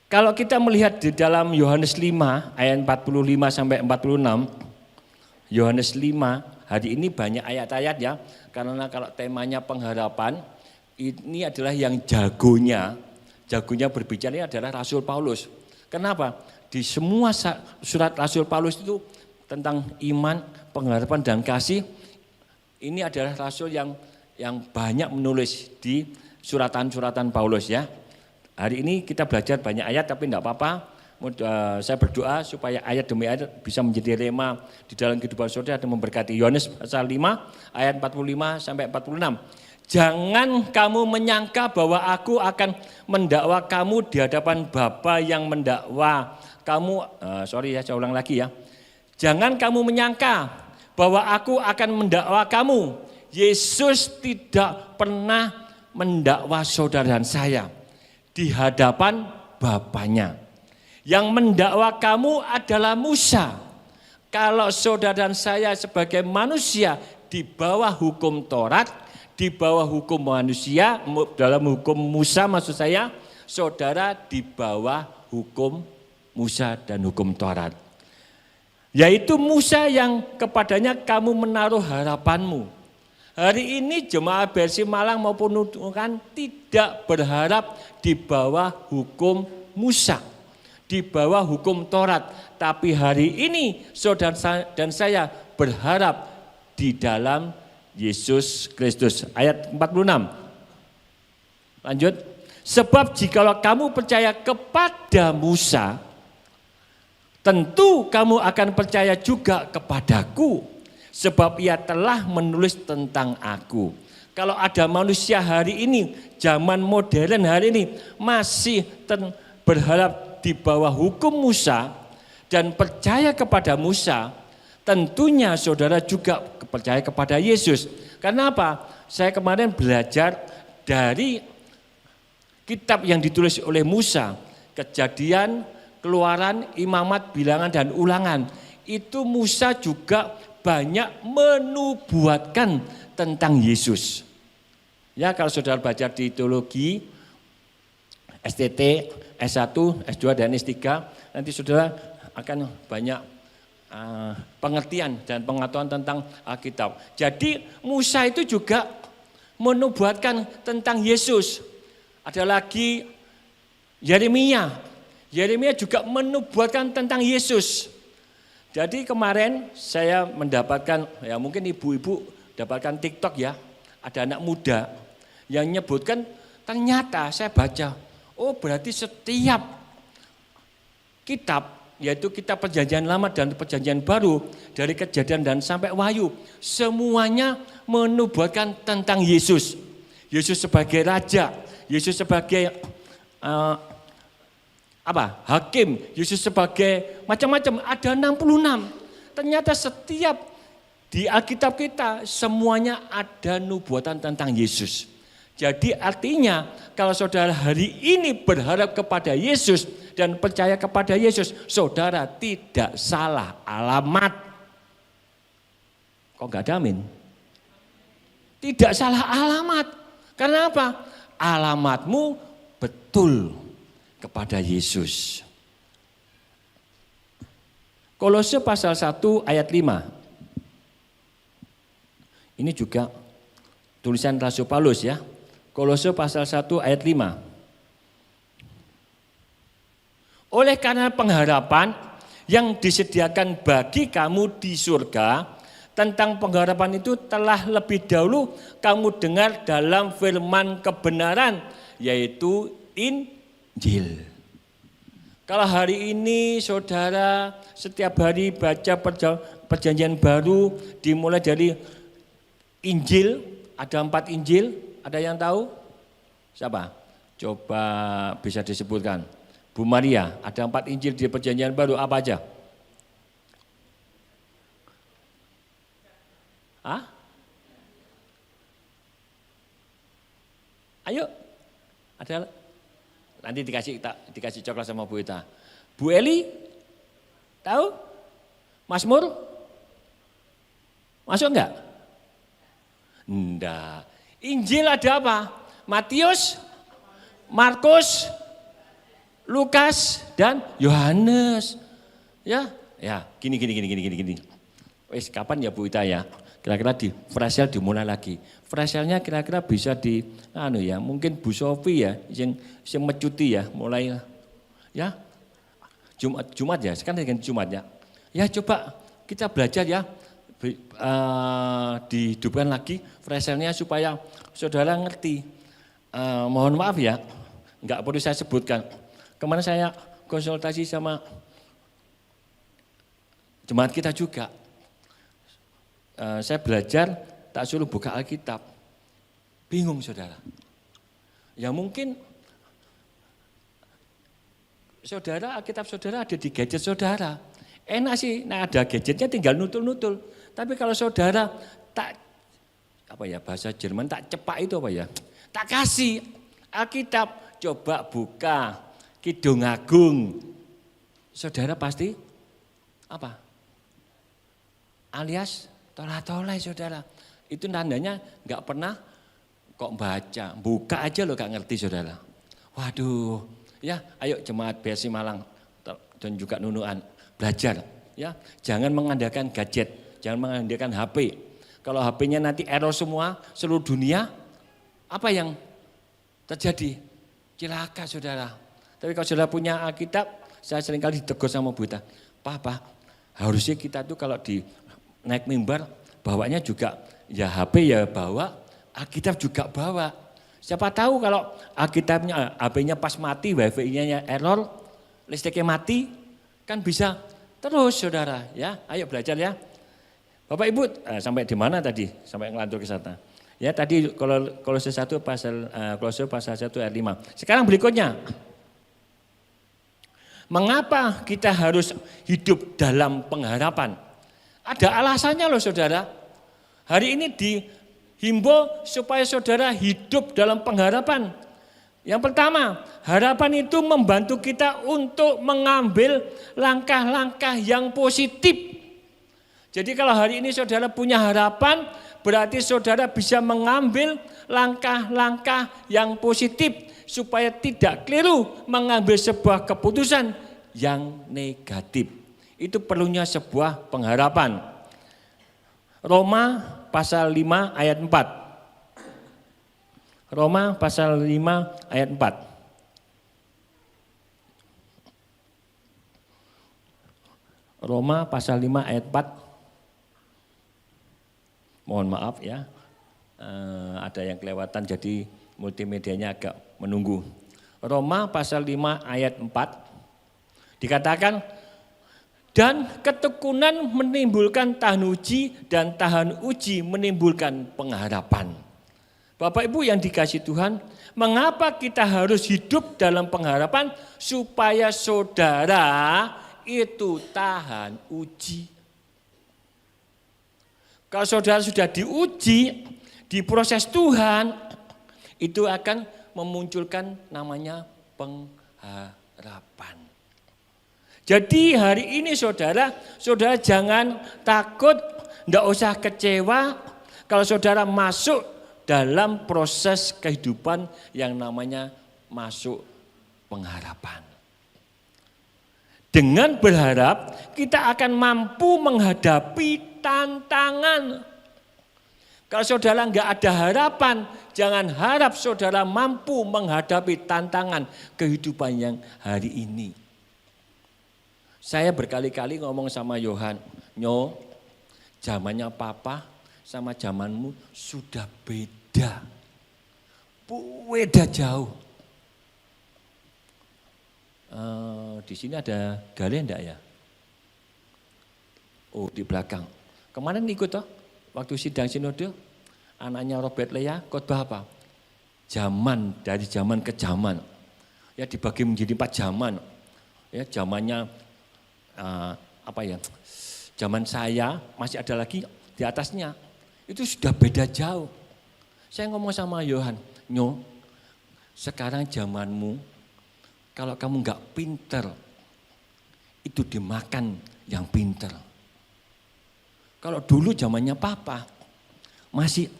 Speaker 4: kalau kita melihat di dalam Yohanes 5 ayat 45 sampai 46, Yohanes 5 hari ini banyak ayat-ayat ya, karena kalau temanya pengharapan, ini adalah yang jagonya berbicara ini adalah Rasul Paulus. Kenapa? Di semua surat Rasul Paulus itu tentang iman, pengharapan dan kasih, ini adalah Rasul yang banyak menulis di suratan-suratan Paulus ya. Hari ini kita belajar banyak ayat tapi tidak apa-apa. Saya berdoa supaya ayat demi ayat bisa menjadi rema di dalam kehidupan saudara dan memberkati. Yohanes pasal 5 ayat 45 sampai 46. Jangan kamu menyangka bahwa aku akan mendakwa kamu di hadapan Bapa yang mendakwa kamu. Saya ulang lagi ya. Jangan kamu menyangka bahwa aku akan mendakwa kamu. Yesus tidak pernah mendakwa saudara dan saya di hadapan Bapanya. Yang mendakwa kamu adalah Musa. Kalau saudara dan saya sebagai manusia di bawah hukum Taurat, di bawah hukum manusia, dalam hukum Musa maksud saya, saudara di bawah hukum Musa dan hukum Taurat. Yaitu Musa yang kepadanya kamu menaruh harapanmu. Hari ini jemaat BRC Malang maupun Nunukan tidak berharap di bawah hukum Musa, di bawah hukum Taurat. Tapi hari ini saudara dan saya berharap di dalam Yesus Kristus. Ayat 46. Lanjut. Sebab jikalau kamu percaya kepada Musa, tentu kamu akan percaya juga kepadaku. Sebab ia telah menulis tentang aku. Kalau ada manusia hari ini, zaman modern hari ini masih berharap di bawah hukum Musa dan percaya kepada Musa, tentunya saudara juga percaya kepada Yesus. Karena apa? Saya kemarin belajar dari kitab yang ditulis oleh Musa, Kejadian, Keluaran, Imamat, Bilangan, dan Ulangan. Itu Musa juga banyak menubuatkan tentang Yesus. Ya, kalau saudara baca di teologi, STT, S1, S2, dan S3, nanti saudara akan banyak pengertian dan pengetahuan tentang Alkitab. Jadi Musa itu juga menubuatkan tentang Yesus. Ada lagi Yeremia. Yeremia juga menubuatkan tentang Yesus. Jadi kemarin saya mendapatkan, ya mungkin ibu-ibu dapatkan TikTok ya, ada anak muda yang menyebutkan, ternyata saya baca, oh berarti setiap kitab, yaitu kitab Perjanjian Lama dan Perjanjian Baru, dari Kejadian dan sampai Wahyu, semuanya menubuatkan tentang Yesus. Yesus sebagai raja, Yesus sebagai hakim, Yesus sebagai macam-macam, ada 66. Ternyata setiap di Alkitab kita semuanya ada nubuatan tentang Yesus. Jadi artinya kalau saudara hari ini berharap kepada Yesus dan percaya kepada Yesus, saudara tidak salah alamat. Kok enggak ada amin? Tidak salah alamat. Karena apa? Alamatmu betul kepada Yesus. Kolose pasal 1 ayat 5. Ini juga tulisan Rasul Paulus ya. Kolose pasal 1 ayat 5. Oleh karena pengharapan yang disediakan bagi kamu di surga, tentang pengharapan itu telah lebih dahulu kamu dengar dalam firman kebenaran, yaitu Injil. Kalau hari ini saudara setiap hari baca perjanjian baru, dimulai dari Injil, ada 4 Injil, ada yang tahu? Siapa? Coba bisa disebutkan. Bu Maria, ada 4 Injil di perjanjian baru, apa aja? Hah? Ayo, ada nanti dikasih coklat sama Bu Ita. Bu Eli, tahu? Mazmur? Masuk enggak? Enggak. Injil ada apa? Matius, Markus, Lukas, dan Yohanes. Ya, gini. Wes kapan ya Bu Ita ya? Kira-kira di fresh sale dimulai lagi. Fresh sale-nya kira-kira bisa di mungkin Bu Sofi ya yang mecuti ya mulai ya. Jumat ya, sekarang dengan Jumat ya. Ya coba kita belajar ya. Dihidupkan lagi fresh sale-nya supaya saudara ngerti. Mohon maaf ya, enggak perlu saya sebutkan. Kemarin saya konsultasi sama jemaat kita juga. Saya belajar, tak suruh buka Alkitab. Bingung saudara. Ya mungkin saudara, Alkitab saudara ada di gadget saudara. Enak sih, ada gadgetnya tinggal nutul-nutul. Tapi kalau saudara tak, bahasa Jerman tak cepak itu tak kasih Alkitab, coba buka Kidung Agung. Saudara pasti alias tolak-tolak saudara. Itu tandanya nggak pernah kok baca. Buka aja lo gak ngerti saudara. Waduh, ya ayo jemaat BSI Malang dan juga Nunuan belajar. Ya, jangan mengandalkan gadget, jangan mengandalkan HP. Kalau HP-nya nanti error semua, seluruh dunia, apa yang terjadi? Celaka saudara. Tapi kalau saudara punya Alkitab, saya seringkali ditegur sama Bu Ita. Pak, harusnya kita tuh kalau di naik mimbar, bawanya juga ya HP ya bawa, Alkitab juga bawa. Siapa tahu kalau Alkitabnya, HP-nya pas mati, WiFi-nya error, listriknya mati, kan bisa terus saudara ya. Ayo belajar ya. Bapak Ibu, sampai di mana tadi? Sampai ngelantur ke sana. Ya tadi Kolose 1 pasal 1 ayat 5. Sekarang berikutnya. Mengapa kita harus hidup dalam pengharapan? Ada alasannya loh saudara. Hari ini dihimbau supaya saudara hidup dalam pengharapan. Yang pertama, harapan itu membantu kita untuk mengambil langkah-langkah yang positif. Jadi kalau hari ini saudara punya harapan, berarti saudara bisa mengambil langkah-langkah yang positif supaya tidak keliru mengambil sebuah keputusan yang negatif. Itu perlunya sebuah pengharapan. Roma pasal 5 ayat 4. Roma pasal 5 ayat 4. Roma pasal 5 ayat 4. Mohon maaf ya, ada yang kelewatan jadi multimedianya agak menunggu. Roma pasal 5 ayat 4 dikatakan, dan ketekunan menimbulkan tahan uji dan tahan uji menimbulkan pengharapan. Bapak Ibu yang dikasihi Tuhan, mengapa kita harus hidup dalam pengharapan? Supaya saudara itu tahan uji. Kalau saudara sudah diuji, diproses Tuhan, itu akan memunculkan namanya pengharapan. Jadi hari ini saudara jangan takut, enggak usah kecewa kalau saudara masuk dalam proses kehidupan yang namanya masuk pengharapan. Dengan berharap kita akan mampu menghadapi tantangan. Kalau saudara enggak ada harapan, jangan harap saudara mampu menghadapi tantangan kehidupan yang hari ini. Saya berkali-kali ngomong sama Yohan, zamannya papa sama zamanmu sudah beda. Beda jauh. Di sini ada Gale enggak ya? Oh, di belakang. Kemarin ikut toh, waktu sidang sinode, anaknya Robert Lea khotbah apa? Zaman, dari zaman ke zaman. Ya dibagi menjadi 4 zaman. Ya zamannya zaman saya masih ada lagi di atasnya. Itu sudah beda jauh. Saya ngomong sama Yohan, Sekarang zamanmu, kalau kamu nggak pinter, itu dimakan yang pinter. Kalau dulu zamannya papa, masih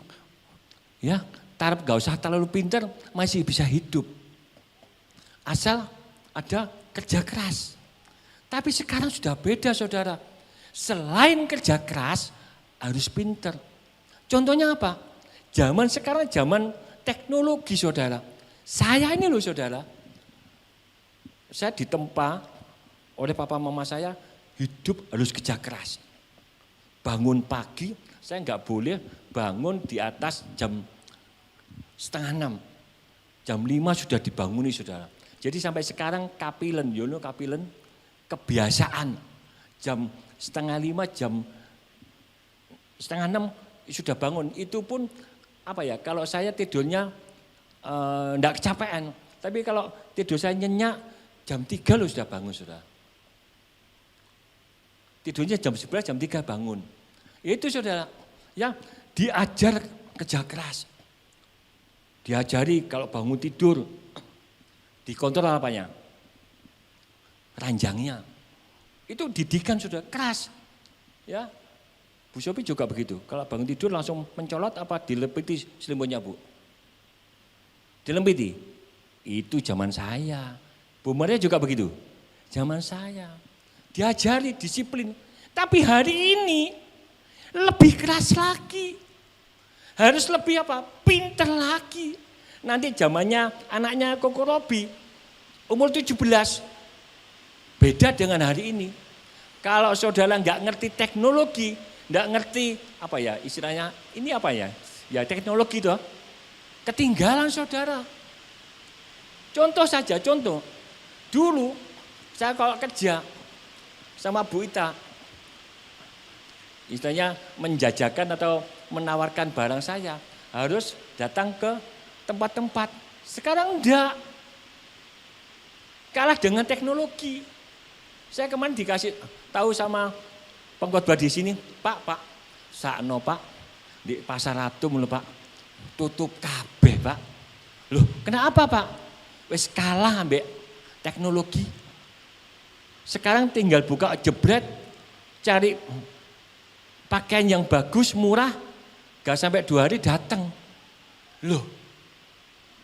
Speaker 4: ya taraf gak usah terlalu pinter, masih bisa hidup. Asal ada kerja keras. Tapi sekarang sudah beda saudara. Selain kerja keras, harus pinter. Contohnya apa? Zaman sekarang zaman teknologi saudara. Saya ini loh saudara. Saya ditempa oleh papa mama saya, hidup harus kerja keras. Bangun pagi, saya nggak boleh bangun di atas jam 5:30. Jam 5 sudah dibanguni saudara. Jadi sampai sekarang kapilen, kapilen, kebiasaan. Jam 5:30, jam 5:30 sudah bangun. Itu pun apa ya, kalau saya tidurnya enggak kecapean. Tapi kalau tidur saya nyenyak, jam 3 loh sudah bangun saudara. Tidurnya jam 11, jam 3 bangun. Itu saudara, ya diajar kerja keras. Diajari kalau bangun tidur, dikontrol apanya? Ranjangnya. Itu didikan sudah keras. Ya, Bu Sophie juga begitu. Kalau bangun tidur langsung mencolot apa dilepiti selimutnya Bu? Dilempiti. Itu zaman saya. Bu Maria juga begitu. Zaman saya. Diajari disiplin. Tapi hari ini lebih keras lagi. Harus lebih apa? Pinter lagi. Nanti zamannya anaknya Koko Robi umur 17. Beda dengan hari ini. Kalau saudara nggak ngerti teknologi, nggak ngerti apa ya istilahnya, ini apa ya? Ya teknologi toh. Ketinggalan saudara. Contoh saja, contoh. Dulu saya kalau kerja sama Bu Ita, istilahnya menjajakan atau menawarkan barang saya, harus datang ke tempat-tempat. Sekarang enggak. Kalah dengan teknologi. Saya kemarin dikasih tahu sama pengkhotbah di sini, Pak, sakno Pak, di Pasar Atum lho Pak, tutup kabeh Pak. Loh kenapa Pak? Wes kalah ambek teknologi. Sekarang tinggal buka jebret, cari pakaian yang bagus, murah, gak sampai 2 hari datang. Loh,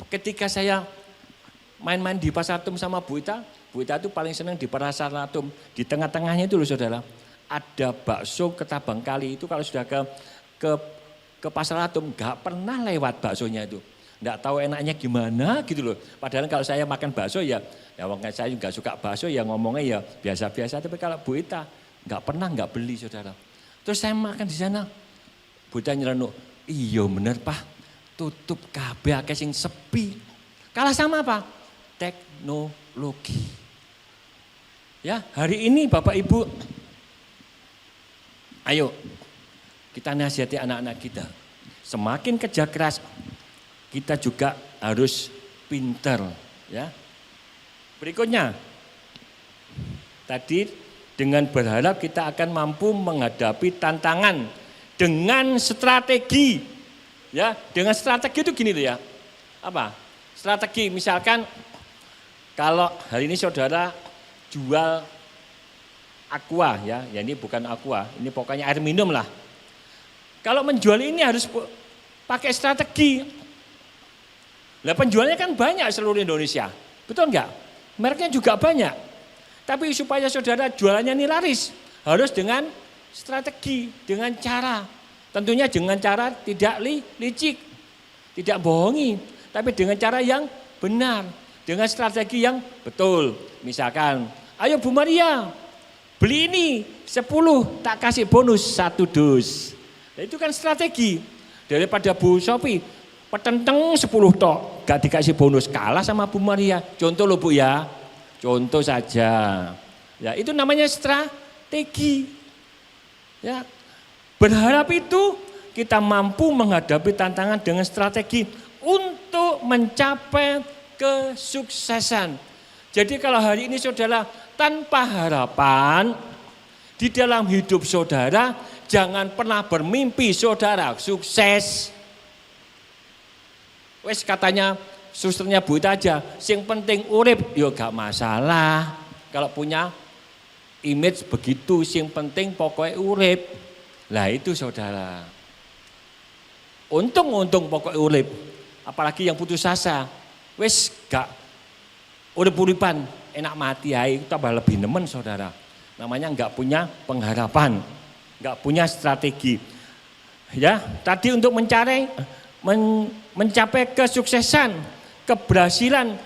Speaker 4: ketika saya main-main di Pasar Atom sama Bu Ita itu paling senang di Pasar Atom. Di tengah-tengahnya itu loh saudara, ada bakso Ketabang Kali. Itu kalau sudah ke Pasar Atom, gak pernah lewat baksonya itu. Nggak tahu enaknya gimana gitu loh. Padahal kalau saya makan bakso ya saya juga suka bakso ya ngomongnya ya biasa-biasa. Tapi kalau Bu Ita nggak beli saudara. Terus saya makan di sana. Bu Ita nyelenuk, iya bener Pak, tutup kabeh akeh sing sepi. Kalah sama apa? Teknologi. Ya hari ini Bapak Ibu, ayo kita nasihati anak-anak kita. Semakin kerja keras, kita juga harus pinter, ya. Berikutnya, tadi dengan berharap kita akan mampu menghadapi tantangan dengan strategi, ya. Dengan strategi itu gini loh ya, apa? Strategi misalkan kalau hari ini saudara jual aqua, ya ini bukan aqua, ini pokoknya air minum lah. Kalau menjual ini harus pakai strategi. Lah penjualnya kan banyak seluruh Indonesia, betul enggak? Mereknya juga banyak. Tapi supaya saudara jualannya ini laris, harus dengan strategi, dengan cara. Tentunya dengan cara tidak licik, tidak bohongi, tapi dengan cara yang benar, dengan strategi yang betul. Misalkan, ayo Bu Maria, beli ini 10, tak kasih bonus 1 dus. Nah, itu kan strategi. Daripada Bu Sophie, petenteng 10 tok, gak dikasih bonus, kalah sama Bu Maria. Contoh loh Bu ya, contoh saja. Ya itu namanya strategi. Ya, berharap itu kita mampu menghadapi tantangan dengan strategi untuk mencapai kesuksesan. Jadi kalau hari ini saudara tanpa harapan di dalam hidup saudara, jangan pernah bermimpi saudara sukses. Wes katanya susternya Bu Ita aja. Sing penting urip, yo gak masalah. Kalau punya image begitu, sing penting pokoknya urip. Lah itu saudara. Untung pokoknya urip. Apalagi yang putus asa. Wis gak urip-uripan, enak mati ae, tambah lebih nemen saudara. Namanya gak punya pengharapan, gak punya strategi. Ya, tadi untuk mencapai kesuksesan, keberhasilan,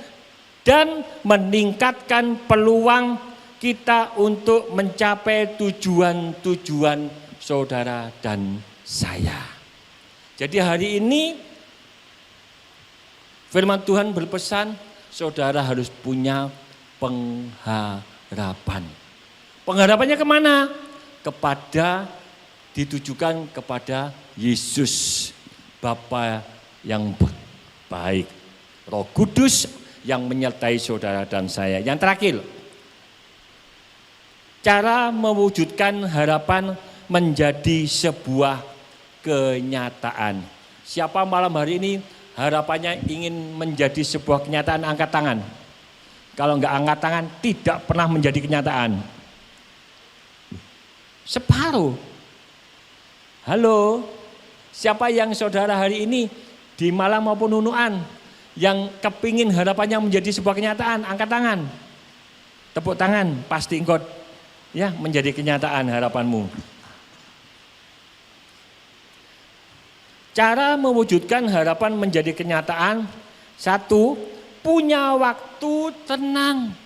Speaker 4: dan meningkatkan peluang kita untuk mencapai tujuan-tujuan saudara dan saya. Jadi hari ini firman Tuhan berpesan, saudara harus punya pengharapan. Pengharapannya kemana? Ditujukan kepada Yesus, Bapa yang baik, Roh Kudus yang menyertai saudara dan saya. Yang terakhir, cara mewujudkan harapan menjadi sebuah kenyataan. Siapa malam hari ini harapannya ingin menjadi sebuah kenyataan, angkat tangan. Kalau enggak angkat tangan, tidak pernah menjadi kenyataan. Separuh. Halo, siapa yang saudara hari ini di Malang maupun Nunukan yang kepingin harapannya menjadi sebuah kenyataan, angkat tangan. Tepuk tangan, pasti engkau ya menjadi kenyataan harapanmu. Cara mewujudkan harapan menjadi kenyataan, satu, punya waktu tenang.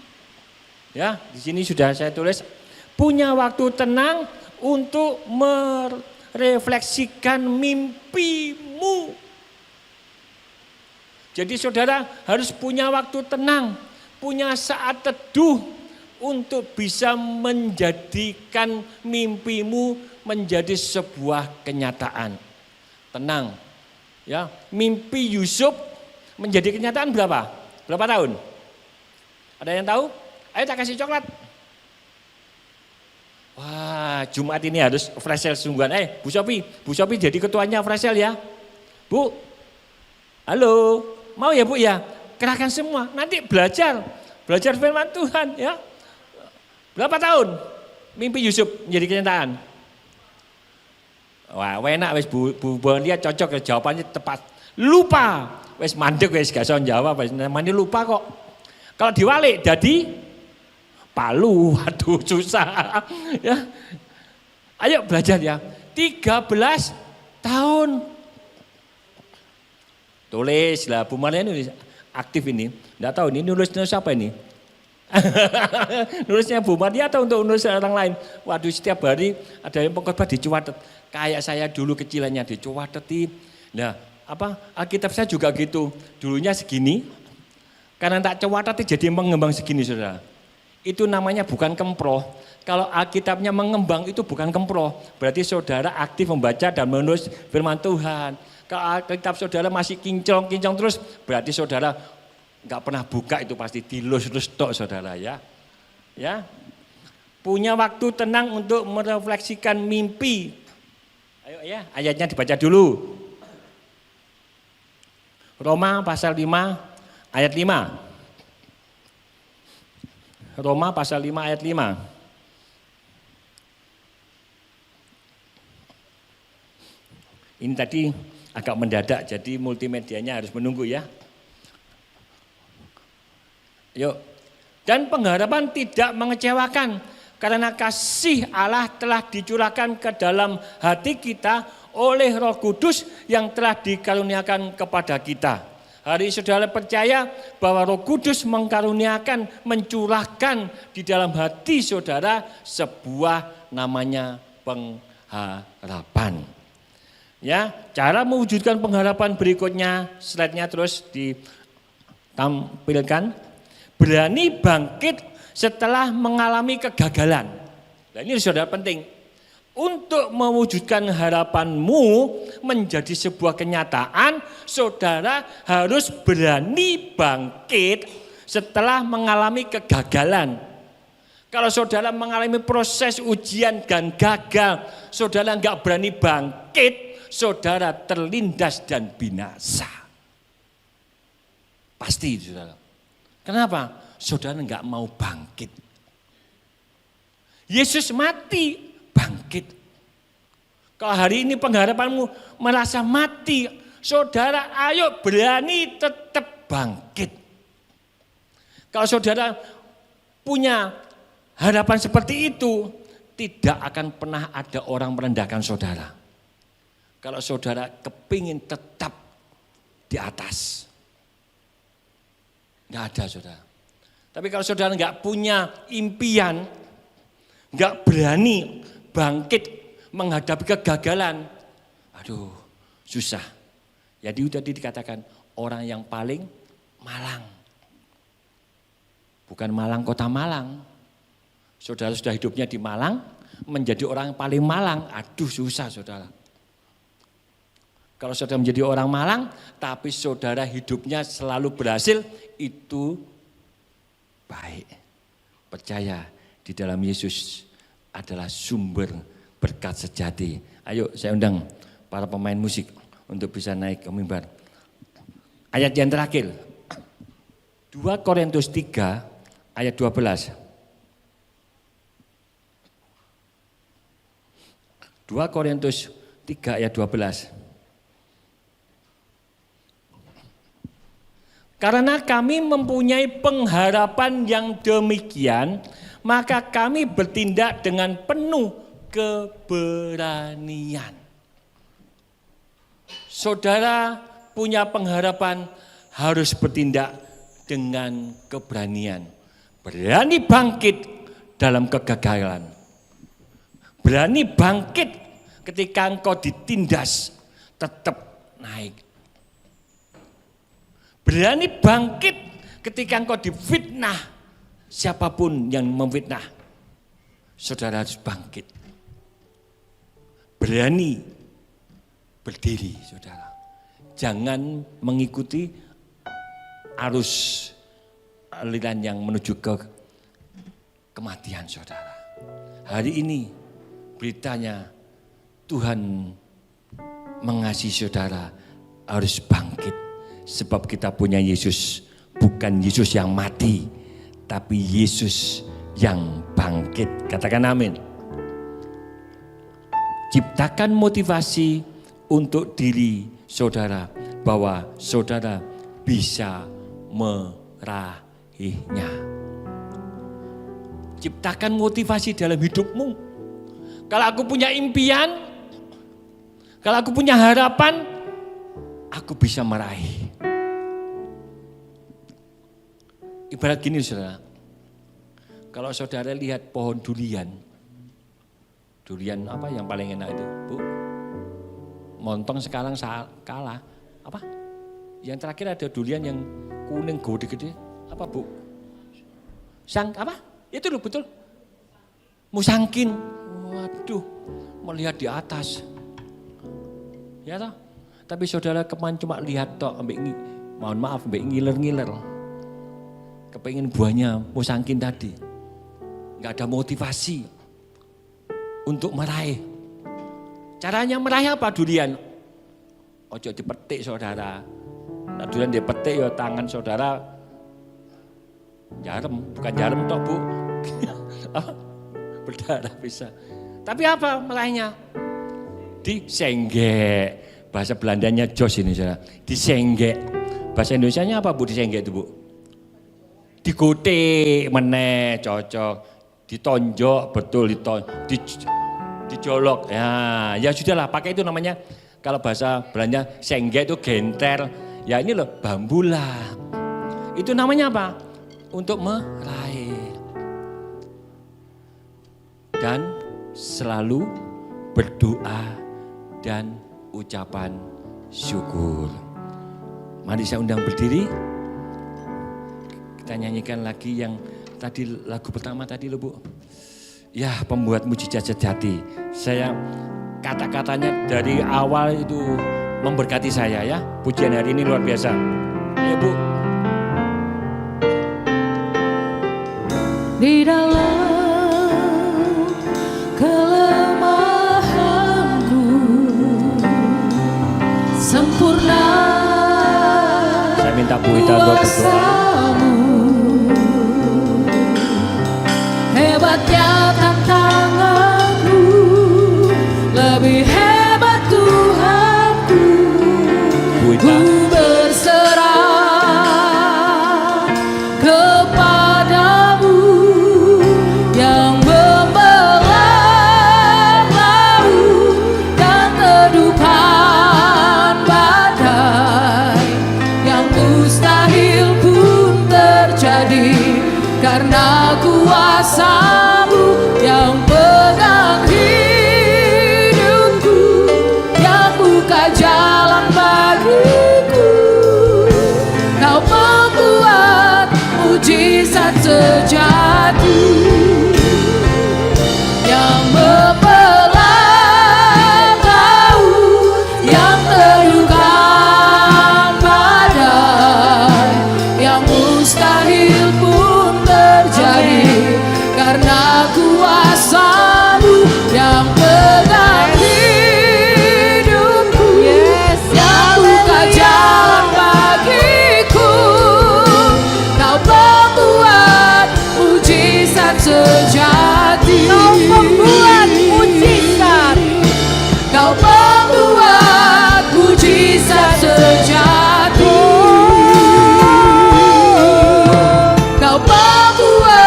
Speaker 4: Ya, di sini sudah saya tulis, punya waktu tenang untuk merefleksikan mimpimu. Jadi saudara harus punya waktu tenang, punya saat teduh untuk bisa menjadikan mimpimu menjadi sebuah kenyataan. Tenang, ya. Mimpi Yusuf menjadi kenyataan berapa? Berapa tahun? Ada yang tahu? Ayo tak kasih coklat. Wah, Jumat ini harus flash sale sungguhan. Bu Sophie jadi ketuanya flash sale ya. Bu, halo, mau ya Bu ya? Kerahkan semua, nanti belajar firman Tuhan ya. Berapa tahun mimpi Yusuf menjadi kenyataan? Wah, enak wis Bu lihat cocok jawabannya tepat. Lupa. Wis mandek wis gak iso jawab, wis namanya lupa kok. Kalau diwalik jadi palu, waduh susah. Ya. Ayo belajar ya. 13 tahun. Tulis lah, Bu Maria ini aktif ini. Enggak tahu ini nulisnya siapa ini? Nulisnya Bu Maria atau untuk nulis orang lain? Waduh, setiap hari ada yang pengkhotbah dicuatet. Kayak saya dulu kecilannya dicuatetin. Nah, Alkitab saya juga gitu. Dulunya segini, karena tak cuatet jadi mengembang segini saudara. Itu namanya bukan kemproh. Kalau Alkitabnya mengembang itu bukan kemproh. Berarti saudara aktif membaca dan menulis firman Tuhan. Kalau Alkitab saudara masih kinclong terus, berarti saudara enggak pernah buka, itu pasti dilus-lus tok saudara ya. Ya. Punya waktu tenang untuk merefleksikan mimpi. Ayo ya, ayatnya dibaca dulu. Roma pasal 5 ayat 5. Roma pasal 5 ayat 5. Ini tadi agak mendadak, jadi multimedianya harus menunggu ya. Yuk. Dan pengharapan tidak mengecewakan, karena kasih Allah telah dicurahkan ke dalam hati kita oleh Roh Kudus yang telah dikaruniakan kepada kita. Hari ini saudara percaya bahwa Roh Kudus mengkaruniakan, mencurahkan di dalam hati saudara sebuah namanya pengharapan. Ya, cara mewujudkan pengharapan berikutnya, slide-nya terus ditampilkan. Berani bangkit setelah mengalami kegagalan. Nah, ini saudara penting. Untuk mewujudkan harapanmu menjadi sebuah kenyataan, saudara harus berani bangkit setelah mengalami kegagalan. Kalau saudara mengalami proses ujian dan gagal, saudara enggak berani bangkit, saudara terlindas dan binasa. Pasti saudara. Kenapa? Saudara enggak mau bangkit. Yesus mati, bangkit. Kalau hari ini pengharapanmu merasa mati, saudara ayo berani tetap bangkit. Kalau saudara punya harapan seperti itu, tidak akan pernah ada orang merendahkan saudara. Kalau saudara kepingin tetap di atas, nggak ada saudara. Tapi kalau saudara nggak punya impian, nggak berani bangkit menghadapi kegagalan, aduh susah. Jadi tadi dikatakan orang yang paling malang. Bukan Malang kota Malang. Saudara sudah hidupnya di Malang, menjadi orang yang paling malang, aduh susah saudara. Kalau saudara menjadi orang malang, tapi saudara hidupnya selalu berhasil, itu baik. Percaya di dalam Yesus adalah sumber berkat sejati. Ayo saya undang para pemain musik untuk bisa naik ke mimbar. Ayat yang terakhir, 2 Korintus 3 ayat 12. 2 Korintus 3 ayat 12. Karena kami mempunyai pengharapan yang demikian, maka kami bertindak dengan penuh keberanian. Saudara punya pengharapan, harus bertindak dengan keberanian. Berani bangkit dalam kegagalan. Berani bangkit ketika engkau ditindas, tetap naik. Berani bangkit ketika engkau difitnah, siapapun yang memfitnah, saudara harus bangkit. Berani berdiri, saudara. Jangan mengikuti arus aliran yang menuju ke kematian, saudara. Hari ini beritanya Tuhan mengasihi saudara, harus bangkit. Sebab kita punya Yesus, bukan Yesus yang mati, tapi Yesus yang bangkit. Katakan amin. Ciptakan motivasi untuk diri saudara, bahwa saudara bisa meraihnya. Ciptakan motivasi dalam hidupmu. Kalau aku punya impian, kalau aku punya harapan, aku bisa meraih. Ibarat gini saudara, kalau saudara lihat pohon durian, durian apa yang paling enak itu, Bu? Montong sekarang kalah, apa? Yang terakhir ada durian yang kuning gede-gede, apa Bu? Apa? Itu loh betul. Musangkin. Waduh, melihat di atas. Ya toh? Tapi saudara kemarin cuma lihat toh, mohon maaf, ngiler-ngiler. Kepengen buahnya musangkin tadi. Enggak ada motivasi untuk meraih. Caranya meraih apa durian? Ojo dipetik saudara. Nah, durian dipetik ya tangan saudara jarum, bukan jarum toh Bu. Berdarah bisa. Tapi apa meraihnya? Disenggek. Bahasa Belandanya jos ini saudara. Disenggek. Bahasa Indonesianya apa Bu disenggek itu Bu? Digotek meneh cocok. Ditonjok betul dijolok. Ya sudahlah pakai itu namanya. Kalau bahasa Belanda senggek itu genter. Ya ini loh bambu lah. Itu namanya apa? Untuk meraih. Dan selalu berdoa dan ucapan syukur. Mari saya undang berdiri. Kita nyanyikan lagi yang tadi lagu pertama tadi loh Bu. Ya, pembuat mujizat sejati. Saya kata-katanya dari awal itu memberkati saya ya. Pujian hari ini luar biasa. Ayo Bu.
Speaker 3: Di dalam kelemahanku sempurna.
Speaker 4: Saya minta Bu kita berdoa.
Speaker 3: kuasamu, hebatnya tantanganku, lebih hebat Tuhanku. Ku berserah kepadamu yang membelah laut dan teduhkan badai, yang mustahil pun terjadi karena kuasa-Mu yang pegang hidupku, yang buka jalan bagiku. Kau membuat mujizat sejati yang membelah laut, yang teduhkan badai, yang mustahil pun terjadi karena kuasa-Mu yang pegang hidupku, yang buka jalan bagiku. Kau membuat mujizat sejati. Kau membuat mujizat. Kau membuat mujizat sejati. Kau membuat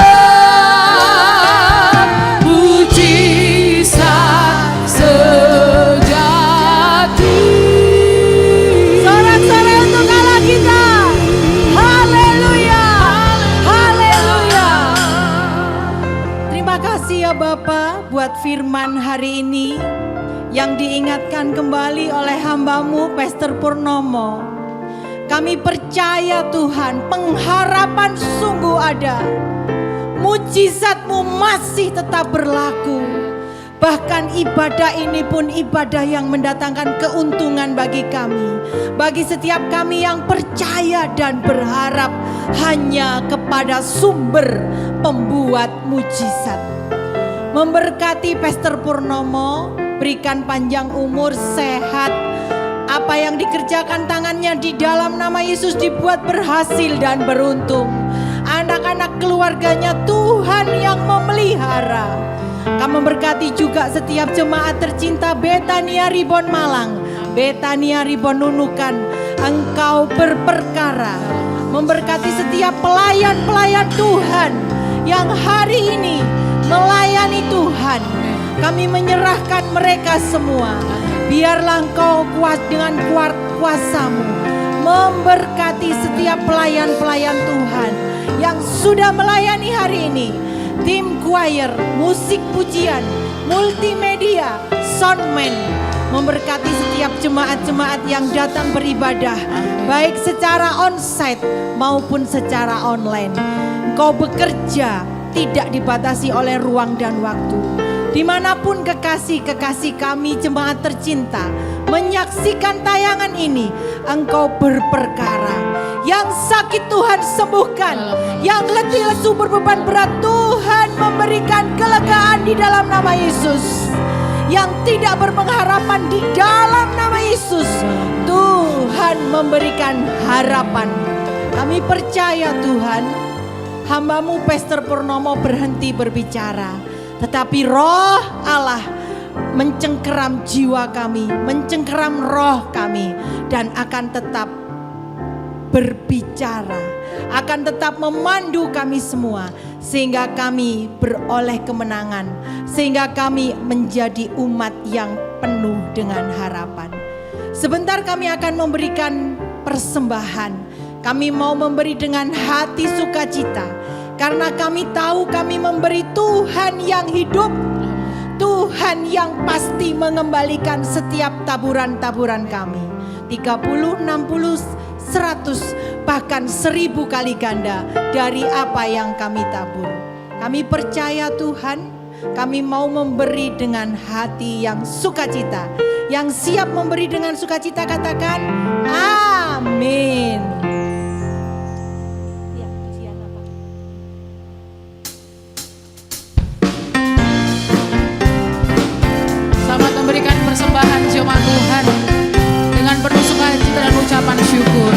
Speaker 3: mujizat sejati. Sorak-sorai untuk Allah kita. Haleluya. Haleluya.
Speaker 5: Terima kasih ya Bapa buat firman hari ini yang diingatkan kembali oleh hamba-Mu Pastor Purnomo. Kami percaya Tuhan, pengharapan sungguh ada. Mujizat-Mu masih tetap berlaku. Bahkan ibadah ini pun ibadah yang mendatangkan keuntungan bagi kami. Bagi setiap kami yang percaya dan berharap hanya kepada sumber pembuat mujizat. Memberkati Pastor Purnomo, berikan panjang umur, sehat. Apa yang dikerjakan tangannya di dalam nama Yesus dibuat berhasil dan beruntung. Anak-anak keluarganya Tuhan yang memelihara. Kami memberkati juga setiap jemaat tercinta Betania Ribon Malang, Betania Ribon Nunukan. Engkau berperkara. Memberkati setiap pelayan-pelayan Tuhan yang hari ini melayani Tuhan. Kami menyerahkan mereka semua. Biarlah Engkau kuat dengan kuasa-Mu memberkati setiap pelayan-pelayan Tuhan yang sudah melayani hari ini. Tim choir, musik pujian, multimedia, soundman, memberkati setiap jemaat-jemaat yang datang beribadah, baik secara onsite maupun secara online. Engkau bekerja tidak dibatasi oleh ruang dan waktu. Dimanapun kekasih-kekasih kami jemaat tercinta menyaksikan tayangan ini, Engkau berperkara. Yang sakit Tuhan sembuhkan, yang letih lesu berbeban berat Tuhan memberikan kelegaan di dalam nama Yesus. Yang tidak berpengharapan di dalam nama Yesus, Tuhan memberikan harapan. Kami percaya Tuhan, hamba-Mu Pastor Purnomo berhenti berbicara. Tetapi roh Allah mencengkeram jiwa kami, mencengkeram roh kami, dan akan tetap berbicara, akan tetap memandu kami semua, sehingga kami beroleh kemenangan, sehingga kami menjadi umat yang penuh dengan harapan. Sebentar kami akan memberikan persembahan. Kami mau memberi dengan hati sukacita, karena kami tahu kami memberi Tuhan yang hidup, Tuhan yang pasti mengembalikan setiap taburan-taburan kami. 30, 60, 100, bahkan 1000 kali ganda dari apa yang kami tabur. Kami percaya Tuhan, kami mau memberi dengan hati yang sukacita. Yang siap memberi dengan sukacita katakan amin.
Speaker 3: Selamat memberikan persembahan jemaat Tuhan dengan penuh sukacita dan ucapan syukur.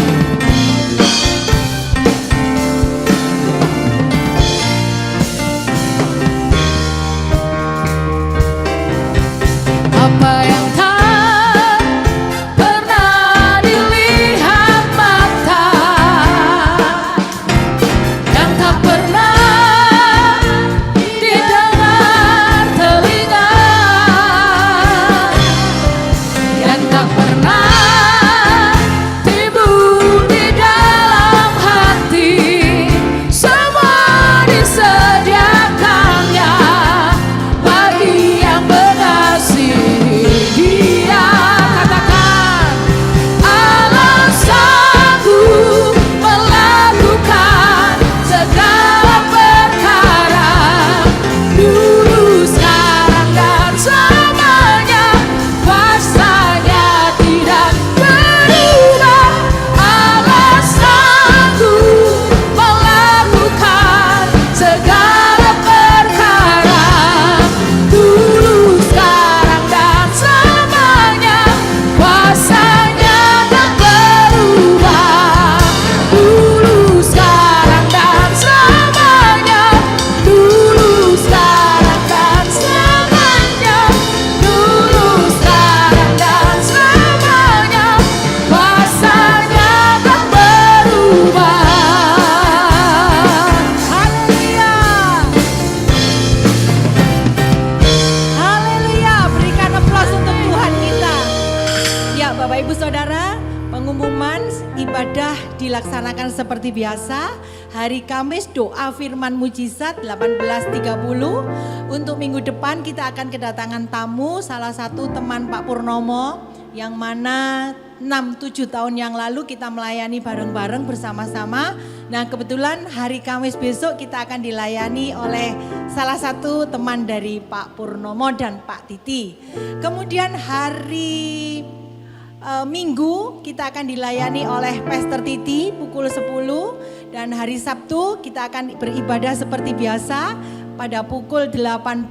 Speaker 5: Saudara, pengumuman ibadah dilaksanakan seperti biasa. Hari Kamis doa firman mujizat 18.30. Untuk minggu depan kita akan kedatangan tamu, salah satu teman Pak Purnomo yang mana 6-7 tahun yang lalu kita melayani bareng-bareng bersama-sama. Nah, kebetulan hari Kamis besok kita akan dilayani oleh salah satu teman dari Pak Purnomo dan Pak Titi. Kemudian hari Minggu kita akan dilayani oleh Pastor Titi pukul 10, dan hari Sabtu kita akan beribadah seperti biasa pada pukul 18.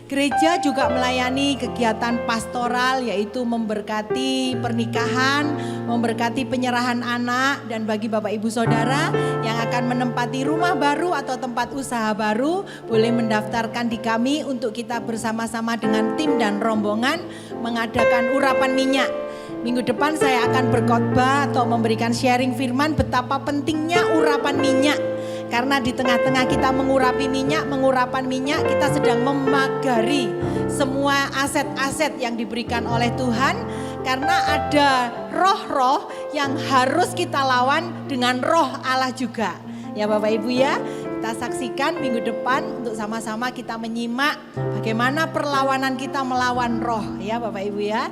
Speaker 5: Gereja juga melayani kegiatan pastoral, yaitu memberkati pernikahan, memberkati penyerahan anak, dan bagi Bapak Ibu Saudara yang akan menempati rumah baru atau tempat usaha baru, boleh mendaftarkan di kami untuk kita bersama-sama dengan tim dan rombongan mengadakan urapan minyak. Minggu depan saya akan berkhotbah atau memberikan sharing firman betapa pentingnya urapan minyak. Karena di tengah-tengah kita mengurapan minyak, kita sedang memagari semua aset-aset yang diberikan oleh Tuhan. Karena ada roh-roh yang harus kita lawan dengan roh Allah juga. Ya Bapak Ibu ya, kita saksikan minggu depan untuk sama-sama kita menyimak bagaimana perlawanan kita melawan roh ya Bapak Ibu ya.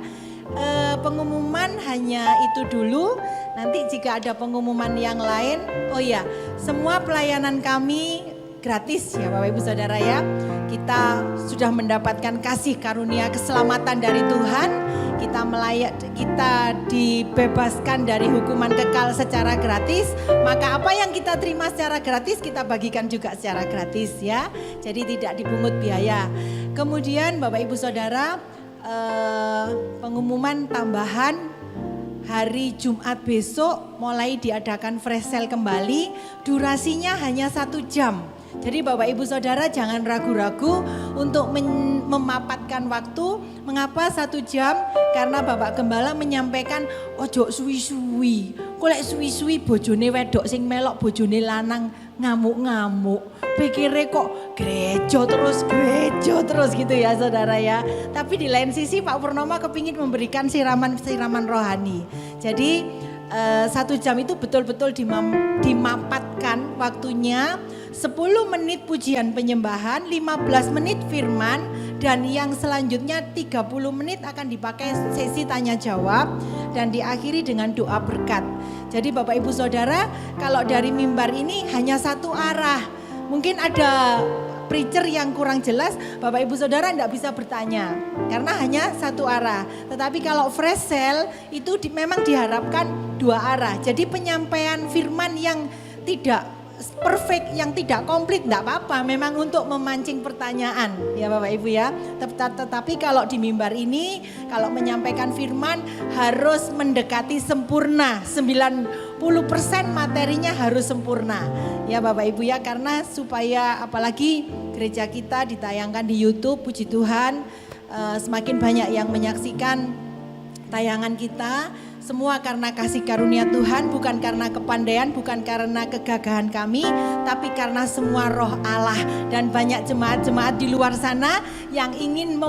Speaker 5: Pengumuman hanya itu dulu. Nanti jika ada pengumuman yang lain, oh ya, semua pelayanan kami gratis ya Bapak Ibu Saudara ya. Kita sudah mendapatkan kasih karunia keselamatan dari Tuhan. Kita dibebaskan dari hukuman kekal secara gratis. Maka apa yang kita terima secara gratis kita bagikan juga secara gratis ya. Jadi tidak dipungut biaya. Kemudian Bapak Ibu Saudara, pengumuman tambahan, hari Jumat besok mulai diadakan fresh sale kembali, durasinya hanya 1 jam. Jadi Bapak Ibu Saudara jangan ragu-ragu untuk memapatkan waktu. Mengapa 1 jam? Karena Bapak Gembala menyampaikan ojo suwi-suwi. Kolek suwi-suwi bojone wedok sing melok bojone lanang ngamuk-ngamuk. Pikirnya kok gereja terus gitu ya Saudara ya. Tapi di lain sisi Pak Purnomo kepingin memberikan siraman rohani. Jadi 1 jam itu betul-betul dimapatkan waktunya. 10 menit pujian penyembahan, 15 menit firman, dan yang selanjutnya 30 menit akan dipakai sesi tanya jawab dan diakhiri dengan doa berkat. Jadi Bapak Ibu Saudara, kalau dari mimbar ini hanya satu arah. Mungkin ada preacher yang kurang jelas, Bapak Ibu Saudara tidak bisa bertanya karena hanya satu arah. Tetapi kalau fresh sale itu memang diharapkan 2 arah. Jadi penyampaian firman yang tidak perfect, yang tidak komplit tidak apa-apa, memang untuk memancing pertanyaan ya Bapak Ibu ya. Tetapi kalau di mimbar ini, kalau menyampaikan firman harus mendekati sempurna, 90% materinya harus sempurna ya Bapak Ibu ya. Karena supaya apalagi gereja kita ditayangkan di YouTube, puji Tuhan semakin banyak yang menyaksikan tayangan kita. Semua karena kasih karunia Tuhan, bukan karena kepandaian, bukan karena kegagahan kami, tapi karena semua roh Allah. Dan banyak jemaat-jemaat di luar sana yang ingin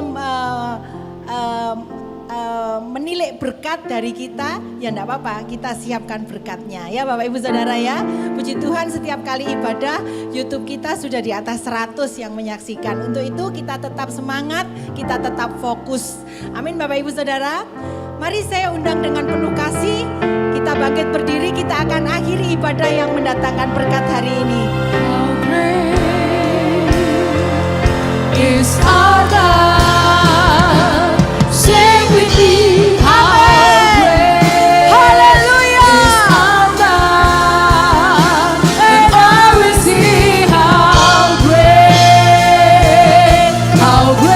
Speaker 5: menilik berkat dari kita, ya enggak apa-apa, kita siapkan berkatnya ya Bapak Ibu Saudara ya. Puji Tuhan, setiap kali ibadah YouTube kita sudah di atas 100 yang menyaksikan. Untuk itu kita tetap semangat, kita tetap fokus. Amin Bapak Ibu Saudara. Mari saya undang dengan penuh kasih, kita bangkit berdiri, kita akan akhiri ibadah yang mendatangkan berkat hari ini.
Speaker 3: How great is our God, sing with me, how great is our God, and I will sing how great is our God.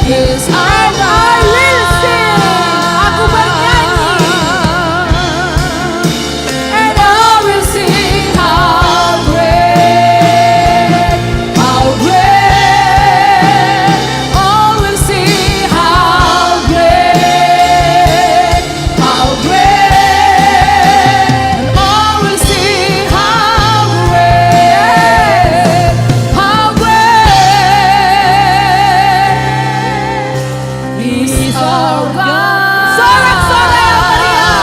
Speaker 3: Yes, I di sorga.
Speaker 5: Sorak-sorai yang meriah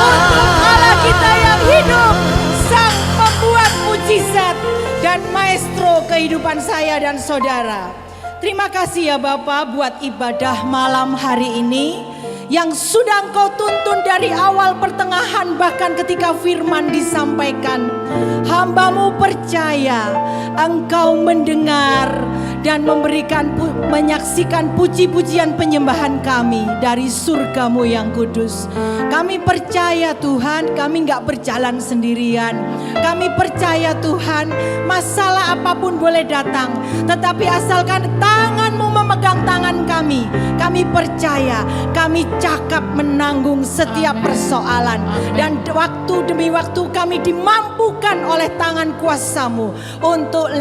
Speaker 5: untuk Allah kita yang hidup, sang pembuat mujizat dan maestro kehidupan saya dan saudara. Terima kasih ya Bapak buat ibadah malam hari ini yang sudah Engkau tuntun dari awal pertengahan bahkan ketika firman disampaikan. Hamba-Mu percaya Engkau mendengar dan menyaksikan puji-pujian penyembahan kami dari surga-Mu yang kudus. Kami percaya Tuhan, kami gak berjalan sendirian. Kami percaya Tuhan, masalah apapun boleh datang, tetapi asalkan tangan-Mu memegang tangan kami percaya, kami cakap menanggung setiap persoalan. Dan waktu demi waktu kami dimampukan oleh tangan kuasa-Mu untuk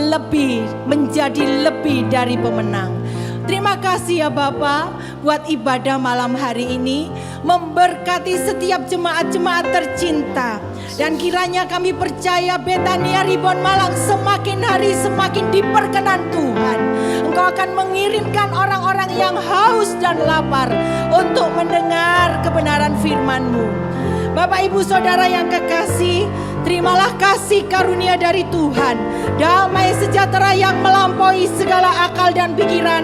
Speaker 5: menjadi lebih dari pemenang. Terima kasih ya Bapak buat ibadah malam hari ini, memberkati setiap jemaat-jemaat tercinta. Dan kiranya kami percaya Betania Ribon Malang semakin hari semakin diperkenan Tuhan. Engkau akan mengirimkan orang-orang yang haus dan lapar untuk mendengar kebenaran firman-Mu. Bapak Ibu Saudara yang kekasih, terimalah kasih karunia dari Tuhan, damai sejahtera yang melampaui segala akal dan pikiran,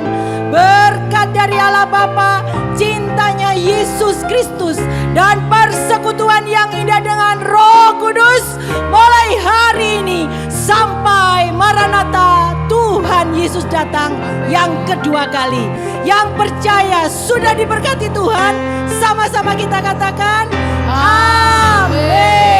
Speaker 5: berkat dari Allah Bapa, cintanya Yesus Kristus, dan persekutuan yang indah dengan Roh Kudus mulai hari ini sampai Maranatha Tuhan Yesus datang yang kedua kali. Yang percaya sudah diberkati Tuhan, sama-sama kita katakan amin.